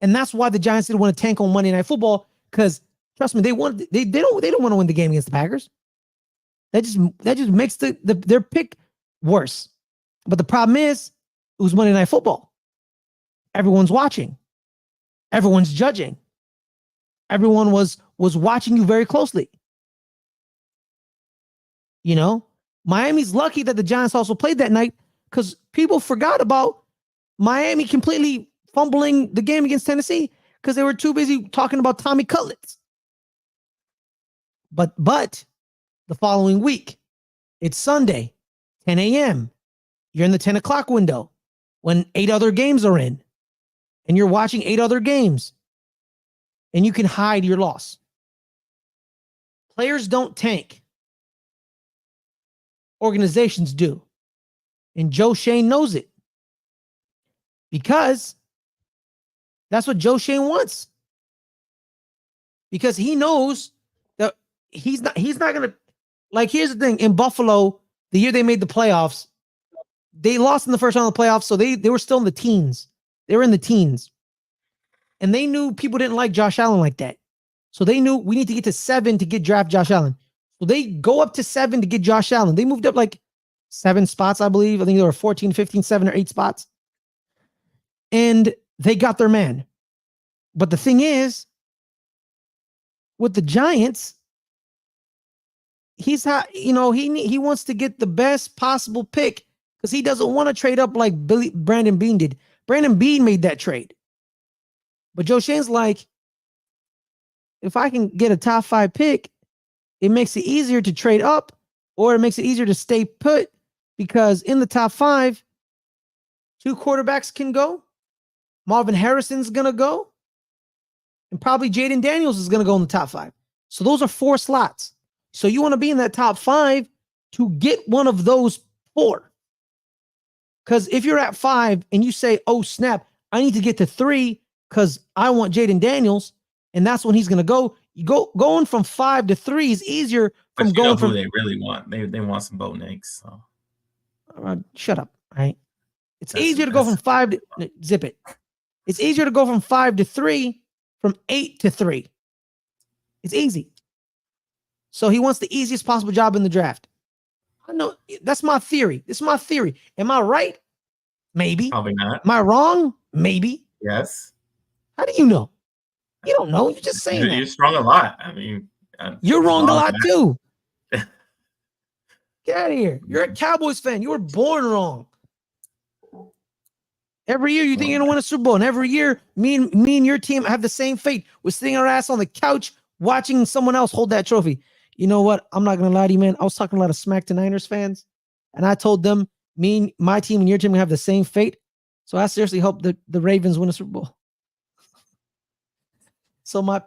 And that's why the Giants didn't want to tank on Monday Night Football because trust me, they don't want to win the game against the Packers. That just makes their pick worse. But the problem is it was Monday Night Football. Everyone's watching. Everyone's judging. Everyone was watching you very closely. Miami's lucky that the Giants also played that night because people forgot about Miami completely fumbling the game against Tennessee because they were too busy talking about Tommy Cutlets. But the following week, it's Sunday, 10 a.m. you're in the 10 o'clock window when 8 other games are in, and you're watching 8 other games, and you can hide your loss. Players don't tank. Organizations do. And Joe Schoen knows it. Because that's what Joe Schoen wants. Because he knows that he's not going to, like, here's the thing. In Buffalo, the year they made the playoffs, they lost in the first round of the playoffs, so they were still in the teens. They were in the teens. And they knew people didn't like Josh Allen like that. So they knew we need to get to 7 to draft Josh Allen. So they go up to 7 to get Josh Allen. They moved up like 7 spots, I believe. I think there were 14, 15, 7 or 8 spots. And they got their man. But the thing is, with the Giants, he wants to get the best possible pick because he doesn't want to trade up like Brandon Beane did. Brandon Beane made that trade. But Joe Schoen's like, if I can get a top 5 pick, it makes it easier to trade up, or it makes it easier to stay put, because in the top 5, 2 quarterbacks can go. Marvin Harrison's going to go. And probably Jaden Daniels is going to go in the top 5. So those are 4 slots. So you want to be in that top 5 to get one of those 4. Because if you're at 5 and you say, oh, snap, I need to get to 3 because I want Jaden Daniels, and that's when he's going to go. Going from 5 to 3 is easier from but going who from. They really want. They want some Bo Nix. So. Shut up. Right? It's easier to go from 5 to zip it. It's easier to go from 5 to 3 from 8 to 3. It's easy. So he wants the easiest possible job in the draft. I know that's my theory. This is my theory. Am I right? Maybe. Probably not. Am I wrong? Maybe. Yes. How do you know? You don't know. You're just saying that. You're strong a lot. I mean, you're wrong a lot too. Get out of here. You're a Cowboys fan. You were born wrong. Every year you think you're going to win a Super Bowl, and every year me and your team have the same fate. We're sitting our ass on the couch watching someone else hold that trophy. You know what? I'm not going to lie to you, man. I was talking to a lot of Smack to Niners fans, and I told them my team and your team have the same fate. So I seriously hope that the Ravens win a Super Bowl. So my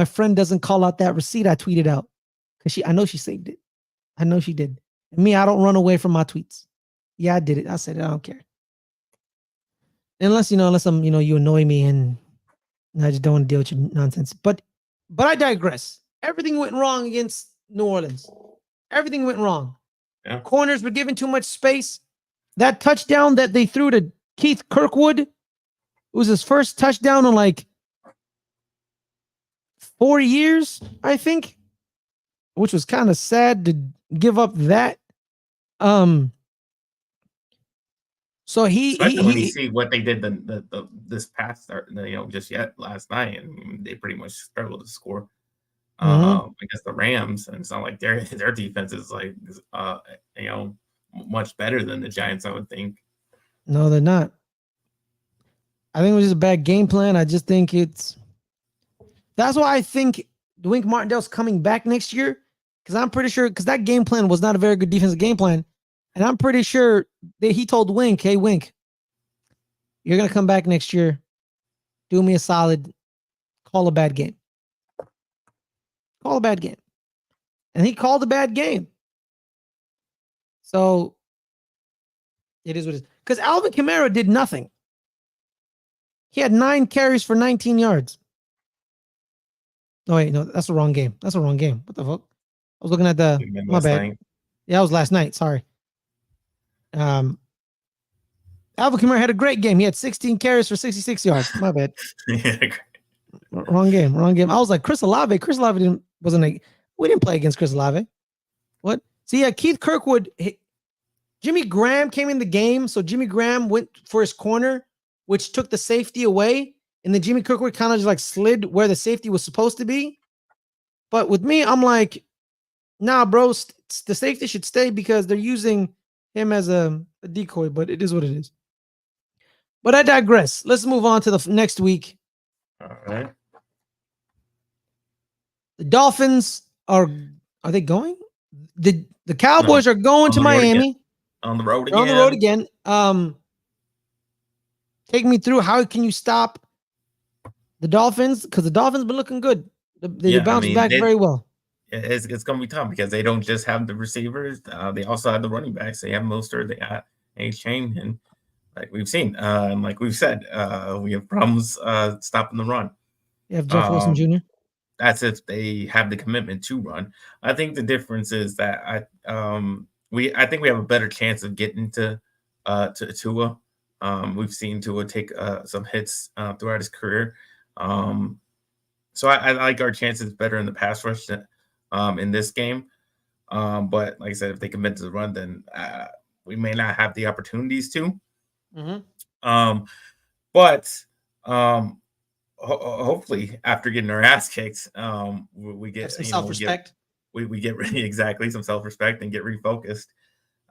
friend doesn't call out that receipt I tweeted out, because I know she saved it. I know she did. And me, I don't run away from my tweets. Yeah, I did it. I said it. I don't care. Unless I'm, you annoy me and I just don't want to deal with your nonsense. But I digress. Everything went wrong against New Orleans. Everything went wrong. Yeah. Corners were given too much space. That touchdown that they threw to Keith Kirkwood was his first touchdown in like 4 years, I think, which was kind of sad to give up that. So when you see what they did this past just last night, and they pretty much struggled to score against the Rams, and it's not like their defense is like much better than the Giants, I would think. No, they're not. I think it was just a bad game plan. I just think that's why I think Wink Martindale's coming back next year, because I'm pretty sure, because that game plan was not a very good defensive game plan. And I'm pretty sure that he told Wink, hey, Wink, you're going to come back next year. Do me a solid. Call a bad game. Call a bad game. And he called a bad game. So it is what it is. Because Alvin Kamara did nothing. He had 9 carries for 19 yards. Oh, wait, no, that's the wrong game. That's the wrong game. What the fuck? I was looking at my bad. Night. Yeah, that was last night. Sorry. Alvin Kamara had a great game. He had 16 carries for 66 yards. My bad. Wrong game. I was like, Chris Olave. We didn't play against Chris Olave. What? So yeah, Keith Kirkwood. Jimmy Graham came in the game, so Jimmy Graham went for his corner, which took the safety away, and then Jimmy Kirkwood kind of just like slid where the safety was supposed to be. But with me, I'm like, nah, bro, the safety should stay because they're using him as a decoy, but it is what it is. But I digress. Let's move on to the next week. All right. The Dolphins are they going? The Cowboys are going to Miami. on the road You're on the road again. again. Take me through how can you stop the Dolphins? Because the Dolphins been looking good. They Yeah, I bounced mean, back very well. it's going to be tough because they don't just have the receivers. They also have the running backs. They have Mostert, they got A-Chain, and like we've seen, and like we've said, we have problems stopping the run. You have Jeff Wilson Um, Jr. that's if they have the commitment to run. I think the difference is that I think we have a better chance of getting to Tua. We've seen Tua take some hits throughout his career. So I like our chances better in the pass rush in this game. But like I said, if they commit to the run, then we may not have the opportunities to. Um, but hopefully, after getting our ass kicked, we Have get some self-respect. we get exactly some self respect and get refocused.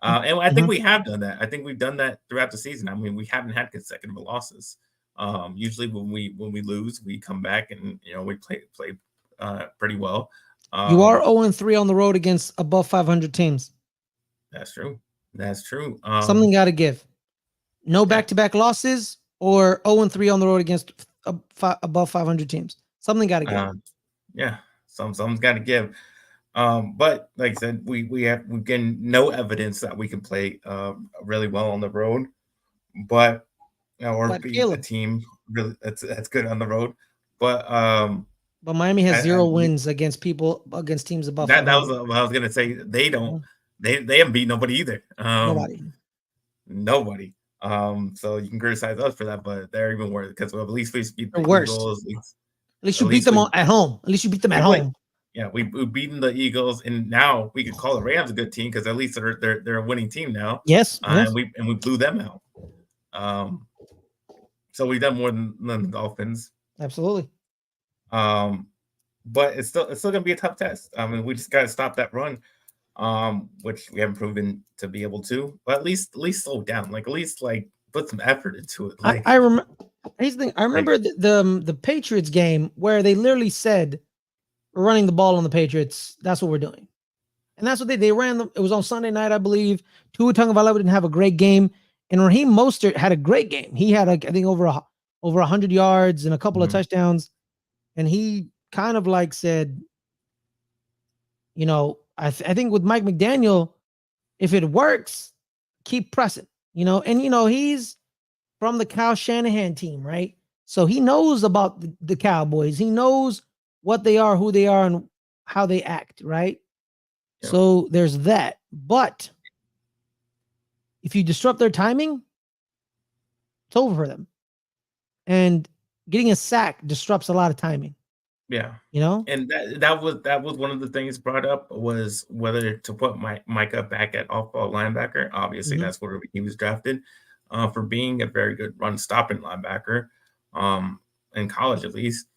And I think we have done that. I think we've done that throughout the season. I mean, we haven't had consecutive losses. Usually, when we lose, we come back and we play pretty well. You are 0-3 on the road against above 500 teams. That's true. That's true. Something got to give. No back-to-back losses or 0-3 on the road against above 500 teams. Something got to give. Yeah, something's got to give. But like I said, we've getting no evidence that we can play really well on the road, but or be Caleb, a team really that's good on the road. But Miami has 0 wins against teams above 500. That was what I was gonna say. They don't. They haven't beat nobody either. Nobody. So you can criticize us for that, but they're even worse because at least we beat the Eagles. At least you beat them at home. At least you beat them at home. Yeah, we beaten the Eagles, and now we can call the Rams a good team because at least they're a winning team now. Yes, and we blew them out. So we've done more than the Dolphins. Absolutely. But it's still gonna be a tough test. I mean, we just gotta stop that run, which we haven't proven to be able to. But at least slow down. Like at least put some effort into it. Like I remember. Here's the thing. I remember the Patriots game where they literally said, "We're running the ball on the Patriots. That's what we're doing," and that's what they ran. It was on Sunday night, I believe. Tua Tagovailoa didn't have a great game, and Raheem Mostert had a great game. He had I think over 100 yards and a couple of touchdowns, and he kind of said, I think with Mike McDaniel, if it works, keep pressing. And he's from the Kyle Shanahan team, right? So he knows about the Cowboys. He knows what they are, who they are, and how they act, right? Yep. So there's that. But if you disrupt their timing, it's over for them. And getting a sack disrupts a lot of timing. Yeah. And that was one of the things brought up was whether to put Micah back at off-ball linebacker. Obviously, that's where he was drafted for being a very good run-stopping linebacker in college, at least.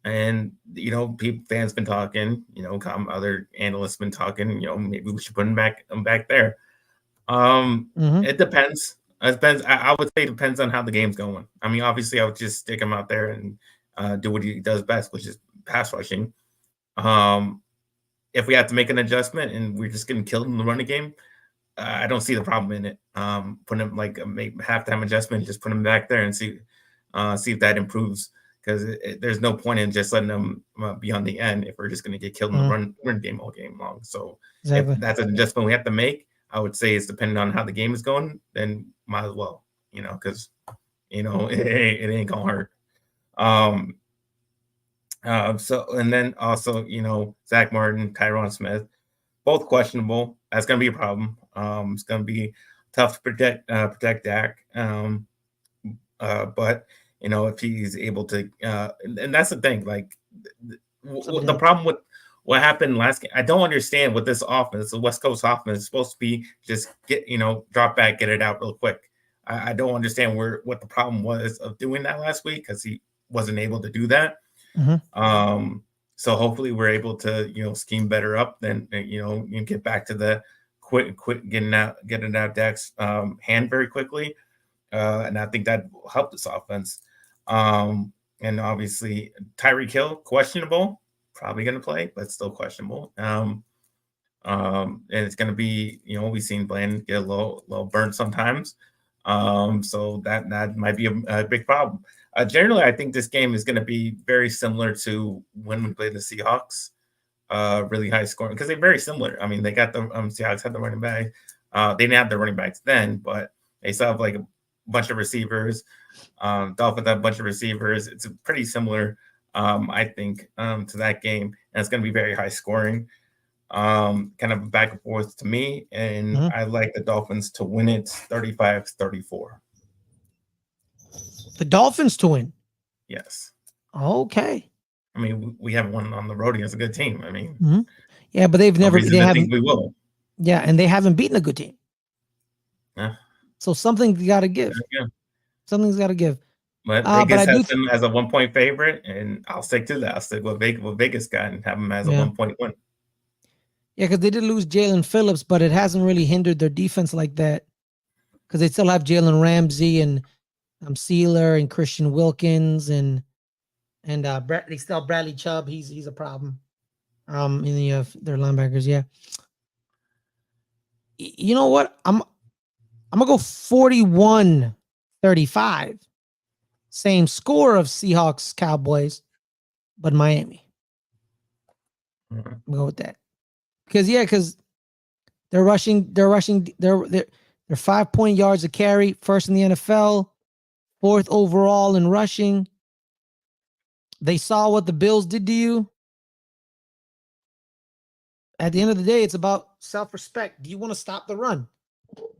And fans been talking. Other analysts been talking. Maybe we should put him back there. It depends. It depends. I would say it depends on how the game's going. I mean, obviously, I would just stick him out there and do what he does best, which is pass rushing. If we have to make an adjustment and we're just getting killed in the running game, I don't see the problem in it. Put him make halftime adjustment, just put him back there and see if that improves. Because there's no point in just letting them be on the end if we're just going to get killed in the run game all game long. So if that's an adjustment we have to make, I would say it's depending on how the game is going, then might as well, because it ain't gonna hurt. So and then also, Zach Martin, Tyron Smith, both questionable. That's gonna be a problem. It's gonna be tough to protect Dak. But if he's able to, and that's the thing. The problem with what happened last game, I don't understand what this offense, the West Coast offense, is supposed to be. Just get drop back, get it out real quick. I don't understand what the problem was of doing that last week because he wasn't able to do that. So hopefully we're able to scheme better up. Then you get back to the quit getting out Dak's hand very quickly. And I think that will help this offense. And obviously Tyreek Hill, questionable, probably going to play, but still questionable. And it's going to be, we've seen Bland get a little burnt sometimes. So that might be a big problem. Generally, I think this game is going to be very similar to when we played the Seahawks. Really high scoring because they're very similar. I mean, they got the Seahawks had the running back. They didn't have the running backs then, but they still have like a bunch of receivers. Dolphins have a bunch of receivers. It's pretty similar, I think, to that game, and it's going to be very high scoring. Kind of back and forth to me, and I like the Dolphins to win it 35-34. The Dolphins to win? Yes. Okay. I mean, we haven't won on the road against a good team. I mean, yeah, but they've never. They haven't. We will. Yeah, and they haven't beaten a good team. Yeah. So something's got to give. Yeah. Something's got to give. But Vegas has them as a 1-point favorite, and I'll stick to that. I'll stick with Vegas got and have them as a 1-point win. Yeah, because they did lose Jalen Phillips, but it hasn't really hindered their defense like that. Because they still have Jalen Ramsey and Sealer and Christian Wilkins and they still have Bradley Chubb. He's a problem. In their linebackers, yeah. You know what? I'm gonna go 41-35. Same score of Seahawks Cowboys, but Miami. I'm gonna go with that. Because they're rushing, they're 5-point yards a carry, first in the NFL, 4th overall in rushing. They saw what the Bills did to you. At the end of the day, it's about self-respect. Do you want to stop the run?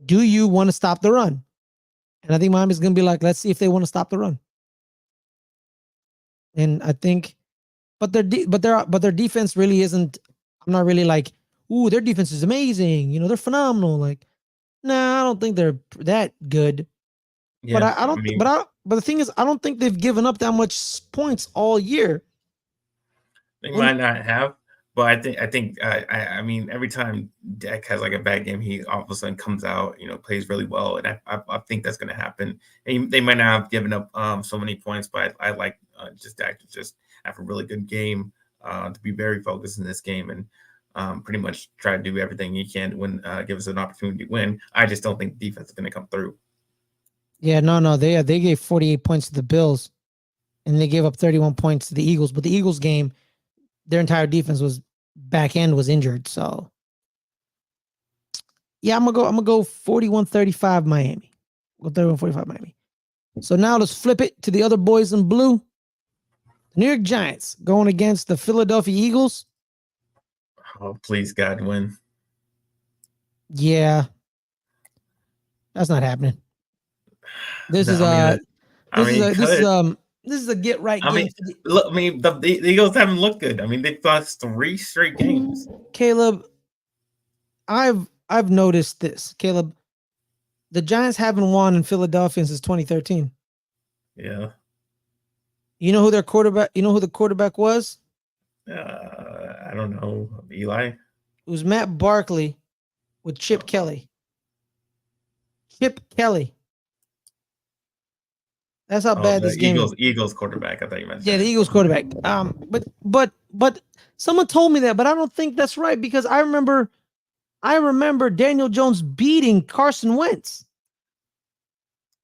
Do you want to stop the run? And I think Miami's going to be like, let's see if they want to stop the run. And I think, but their defense really isn't. I'm not really like, ooh, their defense is amazing. They're phenomenal. Like, nah, I don't think they're that good. Yeah, but I don't. But the thing is, I don't think they've given up that much points all year. They might not have, but I mean, every time Dak has like a bad game, he all of a sudden comes out, plays really well, and I think that's going to happen. And they might not have given up so many points, but I like just Dak to just have a really good game, to be very focused in this game and pretty much try to do everything he can to win, give us an opportunity to win. I just don't think the defense is going to come through. Yeah, no, they gave 48 points to the Bills, and they gave up 31 points to the Eagles. But the Eagles game, their entire defense was back end was injured. So yeah, I'm gonna go 41-35 Miami. Go 31-45 Miami. So now let's flip it to the other boys in blue. The New York Giants going against the Philadelphia Eagles. Oh, please, God, win. Yeah, that's not happening. This is a get right game. Look, the Eagles haven't looked good. I mean, they've lost 3 straight games. Caleb, I've noticed this. Caleb, the Giants haven't won in Philadelphia since 2013. Yeah. You know who their quarterback? You know who the quarterback was? I don't know. Eli. It was Matt Barkley with Chip Kelly. Chip Kelly. That's how bad this game is. Eagles quarterback. I thought you meant. Yeah, the Eagles quarterback. But someone told me that, but I don't think that's right because I remember Daniel Jones beating Carson Wentz.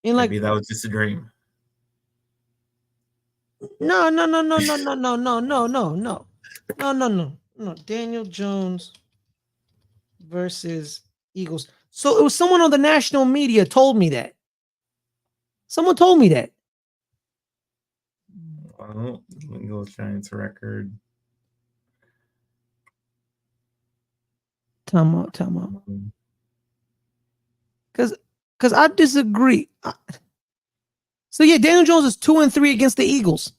Maybe that was just a dream. No. Daniel Jones versus Eagles. So it was someone on the national media told me that. Someone told me that. Well, Eagles Giants record. Time out. Because I disagree. So yeah, Daniel Jones is 2-3 against the Eagles.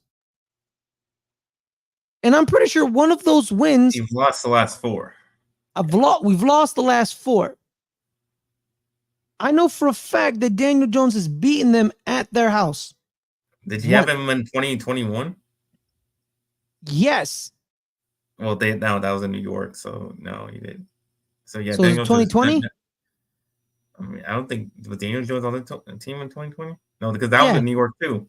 And I'm pretty sure one of those wins. You've lost the last 4. We've lost the last 4. I know for a fact that Daniel Jones has beaten them at their house. Did you have him in 2021? Yes. Well, that was in New York, so no, he didn't. So yeah, so Daniel 2020. I mean, I don't think was Daniel Jones on the team in 2020. No, because that was in New York too.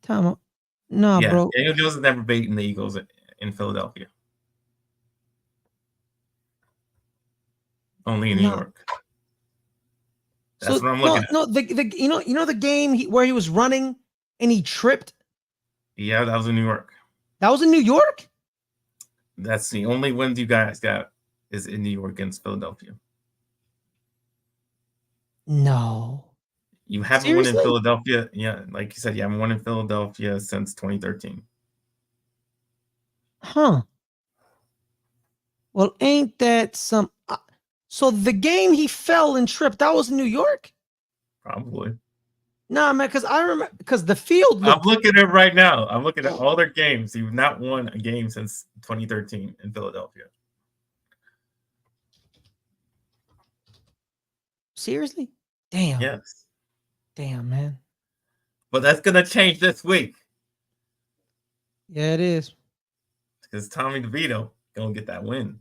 Time out. No, yeah, bro. Daniel Jones has never beaten the Eagles in Philadelphia. Only in New York. That's what I'm looking at. No, the game where he was running and he tripped. Yeah, that was in New York. That was in New York? That's the only wins you guys got is in New York against Philadelphia. No. You haven't won in Philadelphia. Yeah, like you said, you haven't won in Philadelphia since 2013. Huh. Well, ain't that some... So the game he fell and tripped, that was in New York? Probably. Nah, man, because I remember... Because the field looked... I'm looking at it right now. I'm looking at all their games. You've not won a game since 2013 in Philadelphia. Seriously? Damn. Yes. Damn, man. But that's going to change this week. Yeah, it is. Because Tommy DeVito going to get that win.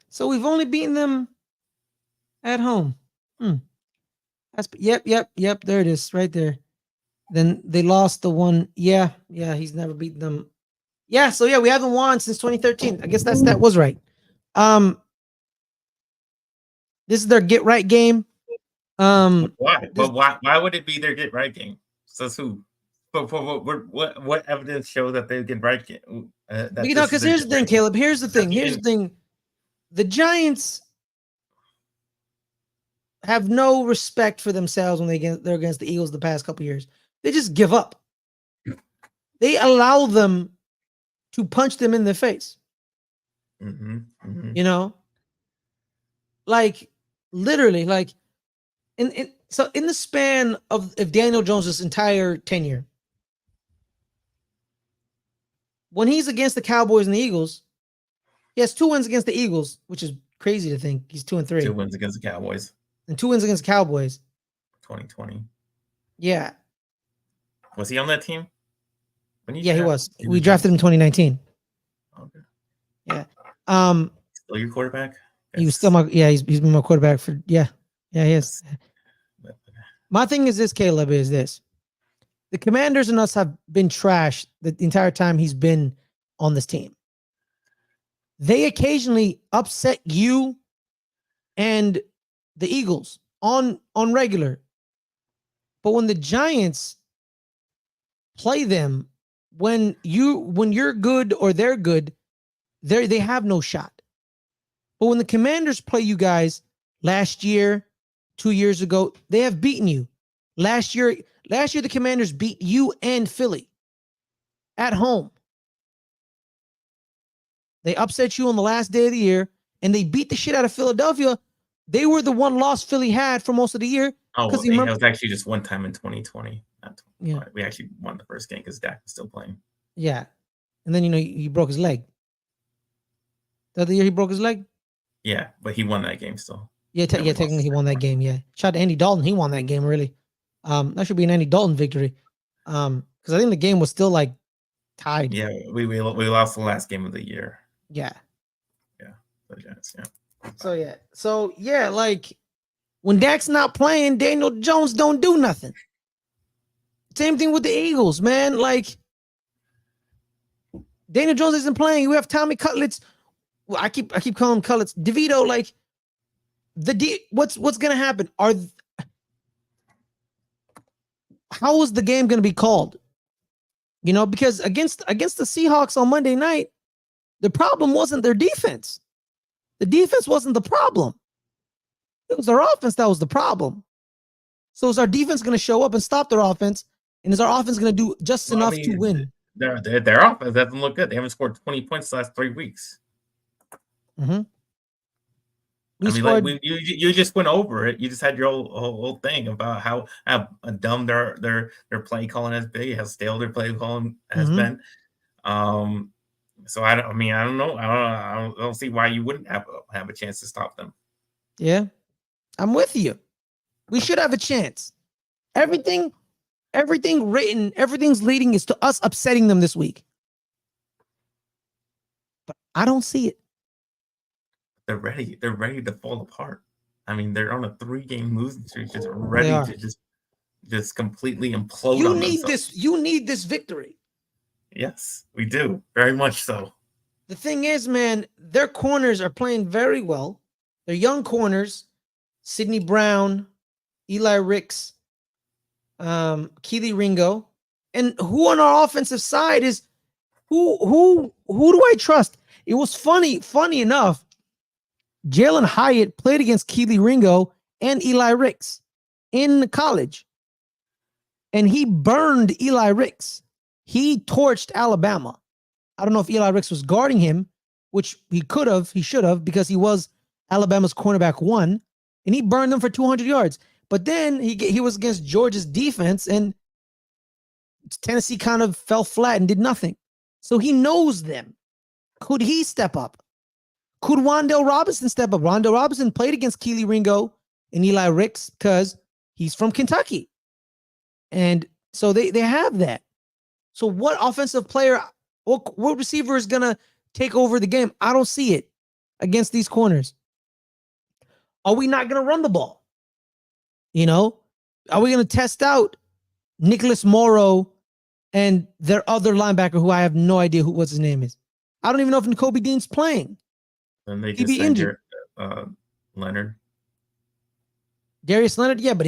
So we've only beaten them at home. Yep. There it is, right there. Then they lost the one. Yeah. He's never beaten them. Yeah. So yeah, we haven't won since 2013. I guess that was right. This is their get right game. Why? But why would it be their get right game? Says who? But what evidence shows that they get right game? Because here's the thing, Caleb. Here's the thing. The Giants have no respect for themselves when they're against the Eagles the past couple years. They just give up. They allow them to punch them in the face. You know, like literally, like in the span of Daniel Jones' entire tenure, when he's against the Cowboys and the Eagles, he has 2 wins against the Eagles, which is crazy to think. He's 2-3. 2 wins against the Cowboys. And 2 wins against the Cowboys. 2020. Yeah. Was he on that team? Yeah, he was. We drafted him in 2019. Okay. Yeah. Still your quarterback? He was still he's been my quarterback for he is. My thing is this, Caleb, is this. The Commanders and us have been trashed the entire time he's been on this team. They occasionally upset you and the Eagles on regular. But when the Giants play them, when you're good or they're good, they have no shot. But when the Commanders play you guys last year, 2 years ago, they have beaten you. Last year the Commanders beat you and Philly at home. They upset you on the last day of the year, and they beat the shit out of Philadelphia. They were the one loss Philly had for most of the year. Oh, it was actually just one time in 2020. Yeah. We actually won the first game because Dak was still playing. Yeah. And then, he broke his leg. The other year he broke his leg? Yeah, but he won that game still. Yeah, technically he won that game, yeah. Shout out to Andy Dalton. He won that game, really. That should be an Andy Dalton victory. Because I think the game was still, tied. Yeah, we lost the last game of the year. Yeah. Yeah. So, when Dak's not playing, Daniel Jones don't do nothing. Same thing with the Eagles, man. Daniel Jones isn't playing. We have Tommy Cutlets. Well, I keep calling him Cutlets. DeVito, what's gonna happen? How is the game gonna be called? Because against the Seahawks on Monday night, the problem wasn't their defense. The defense wasn't the problem. It was our offense that was the problem. So is our defense going to show up and stop their offense? And is our offense going to do just enough to win? Their offense doesn't look good. They haven't scored 20 points the last 3 weeks. Mm-hmm. You just went over it. You just had your whole thing about how dumb their play calling has been, how stale their play calling has been. So I don't know. I don't see why you wouldn't have a chance to stop them. Yeah, I'm with you. We should have a chance. Everything written, everything's leading is to us upsetting them this week. But I don't see it. They're ready. They're ready to fall apart. I mean, they're on a 3-game losing streak, just ready to just completely implode. You need this victory. Yes, we do. Very much so. The thing is, man, their corners are playing very well. They're young corners. Sidney Brown, Eli Ricks, Keely Ringo. And who on our offensive side is who do I trust? It was funny enough. Jalen Hyatt played against Keely Ringo and Eli Ricks in college. And he burned Eli Ricks. He torched Alabama. I don't know if Eli Ricks was guarding him, which he should have, because he was Alabama's cornerback 1, and he burned them for 200 yards. But then he was against Georgia's defense, and Tennessee kind of fell flat and did nothing. So he knows them. Could he step up? Could Wandale Robinson step up? Wandale Robinson played against Keely Ringo and Eli Ricks because he's from Kentucky. And so they have that. So what offensive player, what receiver is going to take over the game? I don't see it against these corners. Are we not going to run the ball? You know, are we going to test out Nicholas Morrow and their other linebacker, who I have no idea what his name is? I don't even know if N'Kobe Dean's playing. And they just injured Leonard. Darius Leonard, yeah, but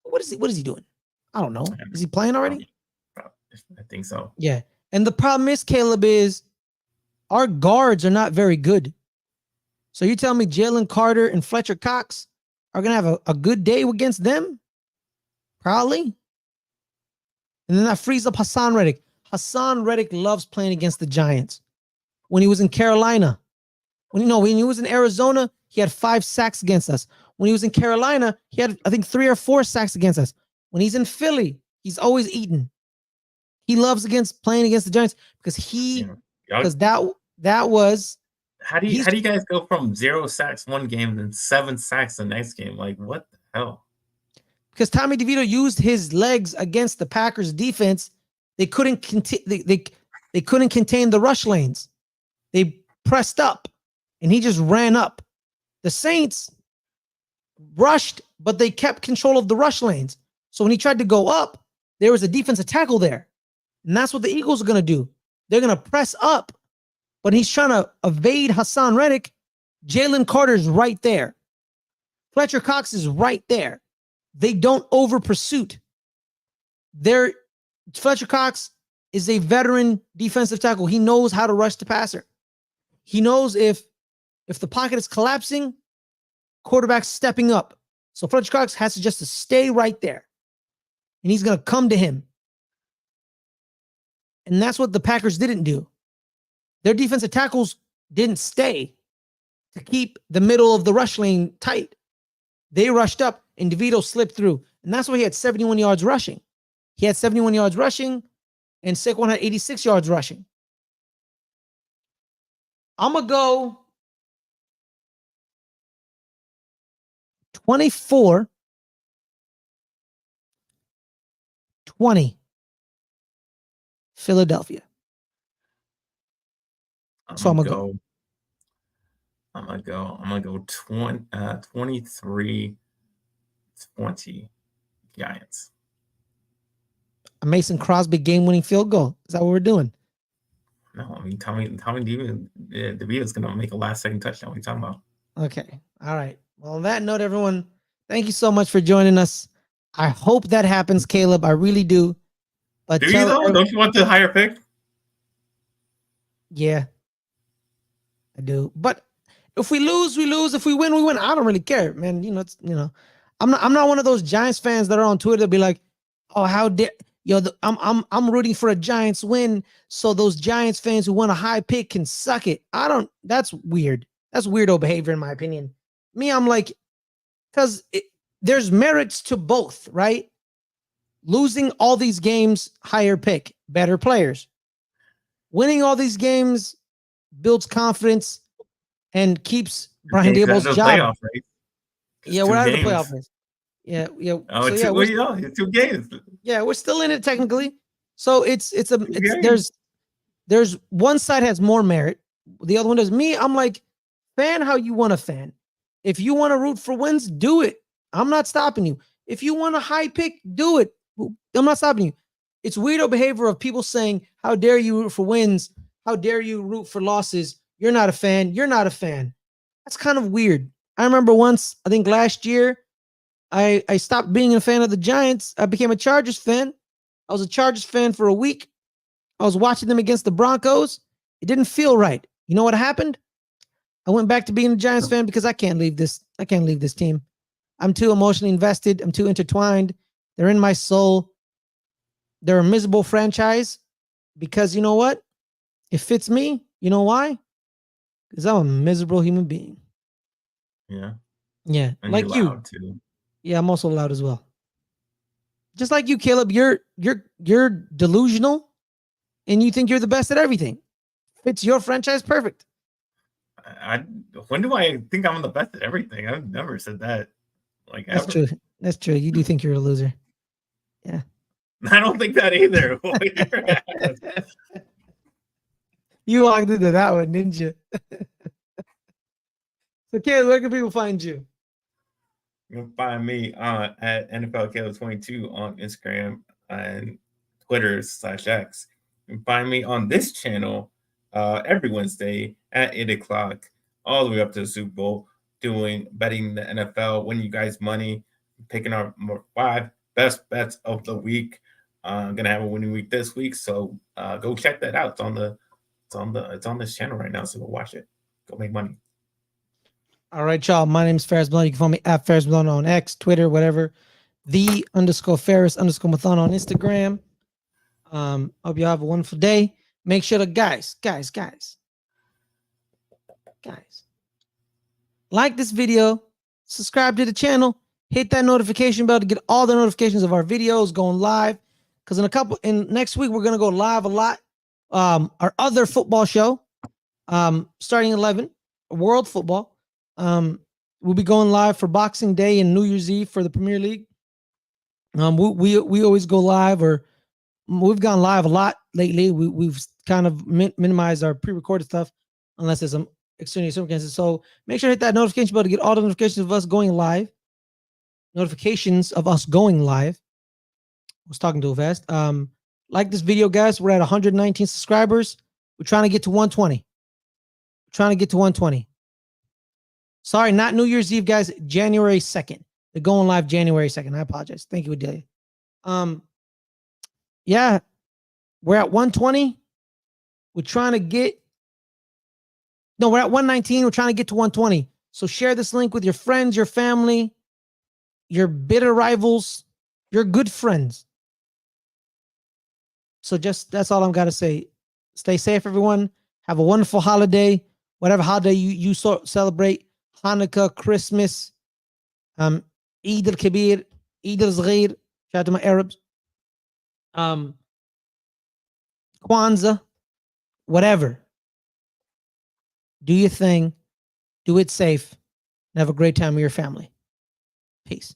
what is he doing? I don't know. Is he playing already? I think so. Yeah. And the problem is, Caleb, is our guards are not very good. So you tell me Jalen Carter and Fletcher Cox are going to have a good day against them? Probably. And then that frees up Hassan Reddick. Hassan Reddick loves playing against the Giants. When he was in Carolina, when he was in Arizona, he had 5 sacks against us. When he was in Carolina, he had, I think, 3 or 4 sacks against us. When he's in Philly, he's always eating. He loves playing against the Giants because that was. How do you guys go from 0 sacks one game and 7 sacks the next game? Like, what the hell? Because Tommy DeVito used his legs against the Packers defense. They couldn't they couldn't contain the rush lanes. They pressed up and he just ran up. The Saints rushed, but they kept control of the rush lanes. So when he tried to go up, there was a defensive tackle there. And that's what the Eagles are going to do. They're going to press up, but he's trying to evade Hassan Reddick. Jalen Carter's right there. Fletcher Cox is right there. They don't over pursuit. Fletcher Cox is a veteran defensive tackle. He knows how to rush the passer. He knows if the pocket is collapsing, quarterback's stepping up. So Fletcher Cox has to stay right there. And he's going to come to him. And that's what the Packers didn't do. Their defensive tackles didn't stay to keep the middle of the rush lane tight. They rushed up and DeVito slipped through. And that's why he had 71 yards rushing. He had 71 yards rushing and Saquon had 86 yards rushing. I'm going to go 24-20. Philadelphia. I'm gonna go 23-20 Giants. A Mason Crosby game-winning field goal. Is that what we're doing? No, I mean Tommy DeVito is gonna make a last-second touchdown. What are you talking about? Okay. All right. Well, on that note, everyone, thank you so much for joining us. I hope that happens, Caleb. I really do. But do you though? Don't you want the higher pick? Yeah, I do. But if we lose, we lose. If we win, we win. I don't really care, man. I'm not one of those Giants fans that are on Twitter that be like, "Oh, how dare I'm rooting for a Giants win, so those Giants fans who want a high pick can suck it." That's weird. That's weirdo behavior, in my opinion. Me, I'm like, because there's merits to both, right? Losing all these games, higher pick, better players. Winning all these games builds confidence and keeps Brian Daboll's job. Yeah, we're out of the playoff race. Yeah. Oh, so 2 games. Yeah, we're still in it technically. So there's one side has more merit. The other one does. Me, I'm like, fan how you want to fan. If you want to root for wins, do it. I'm not stopping you. If you want a high pick, do it. I'm not stopping you. It's weirdo behavior of people saying How dare you root for wins? How dare you root for losses? You're not a fan. You're not a fan. That's kind of weird. I remember once, I think last year, I stopped being a fan of the Giants. I became a Chargers fan. I was a Chargers fan for a week. I was watching them against the Broncos. It didn't feel right. You know what happened? I went back to being a Giants fan because I can't leave this. I can't leave this team. I'm too emotionally invested. I'm too intertwined. They're in my soul. They're a miserable franchise because you know what? It fits me. You know why? Because I'm a miserable human being. Yeah. Yeah. And like you're you. loud too. Yeah, I'm also loud as well. Just like you, Caleb, you're delusional and you think you're the best at everything. Fits your franchise perfect. When do I think I'm the best at everything? I've never said that. Like That's ever. true. That's true. You do think you're a loser. Yeah. I don't think that either. You walked into that one, didn't you? So, Caleb, where can people find you? You can find me at NFL Caleb 22 on Instagram and Twitter /X. You can find me on this channel every Wednesday at 8 o'clock, all the way up to the Super Bowl, doing betting the NFL, winning you guys money, picking our 5 best bets of the week. I'm gonna have a winning week this week, so go check that out. It's on this channel right now, so go watch it. Go make money. All right, y'all. My name is Ferris Malone. You can follow me at Ferris Malone on X, Twitter, whatever. _Ferris_Muthana on Instagram. Hope you have a wonderful day. Make sure to guys, like this video, subscribe to the channel, hit that notification bell to get all the notifications of our videos going live. Because in next week we're gonna go live a lot. Our other football show, starting 11, World Football. We'll be going live for Boxing Day and New Year's Eve for the Premier League. We always go live, or we've gone live a lot lately. We've kind of minimized our pre-recorded stuff unless there's some extraneous circumstances. So make sure to hit that notification bell to get all the notifications of us going live. I was talking too fast. Like this video, guys. We're at 119 subscribers. We're trying to get to 120. Sorry, not New Year's Eve, guys. January 2nd. They're going live January 2nd. I apologize. Thank you, Adelia. Yeah, we're at 120. We're at 119. We're trying to get to 120. So share this link with your friends, your family, your bitter rivals, your good friends. So that's all I'm got to say. Stay safe, everyone. Have a wonderful holiday. Whatever holiday you celebrate. Hanukkah, Christmas, Eid al-Kabir, Eid al-Zghir. Shout out to my Arabs. Kwanzaa, whatever. Do your thing. Do it safe. And have a great time with your family. Peace.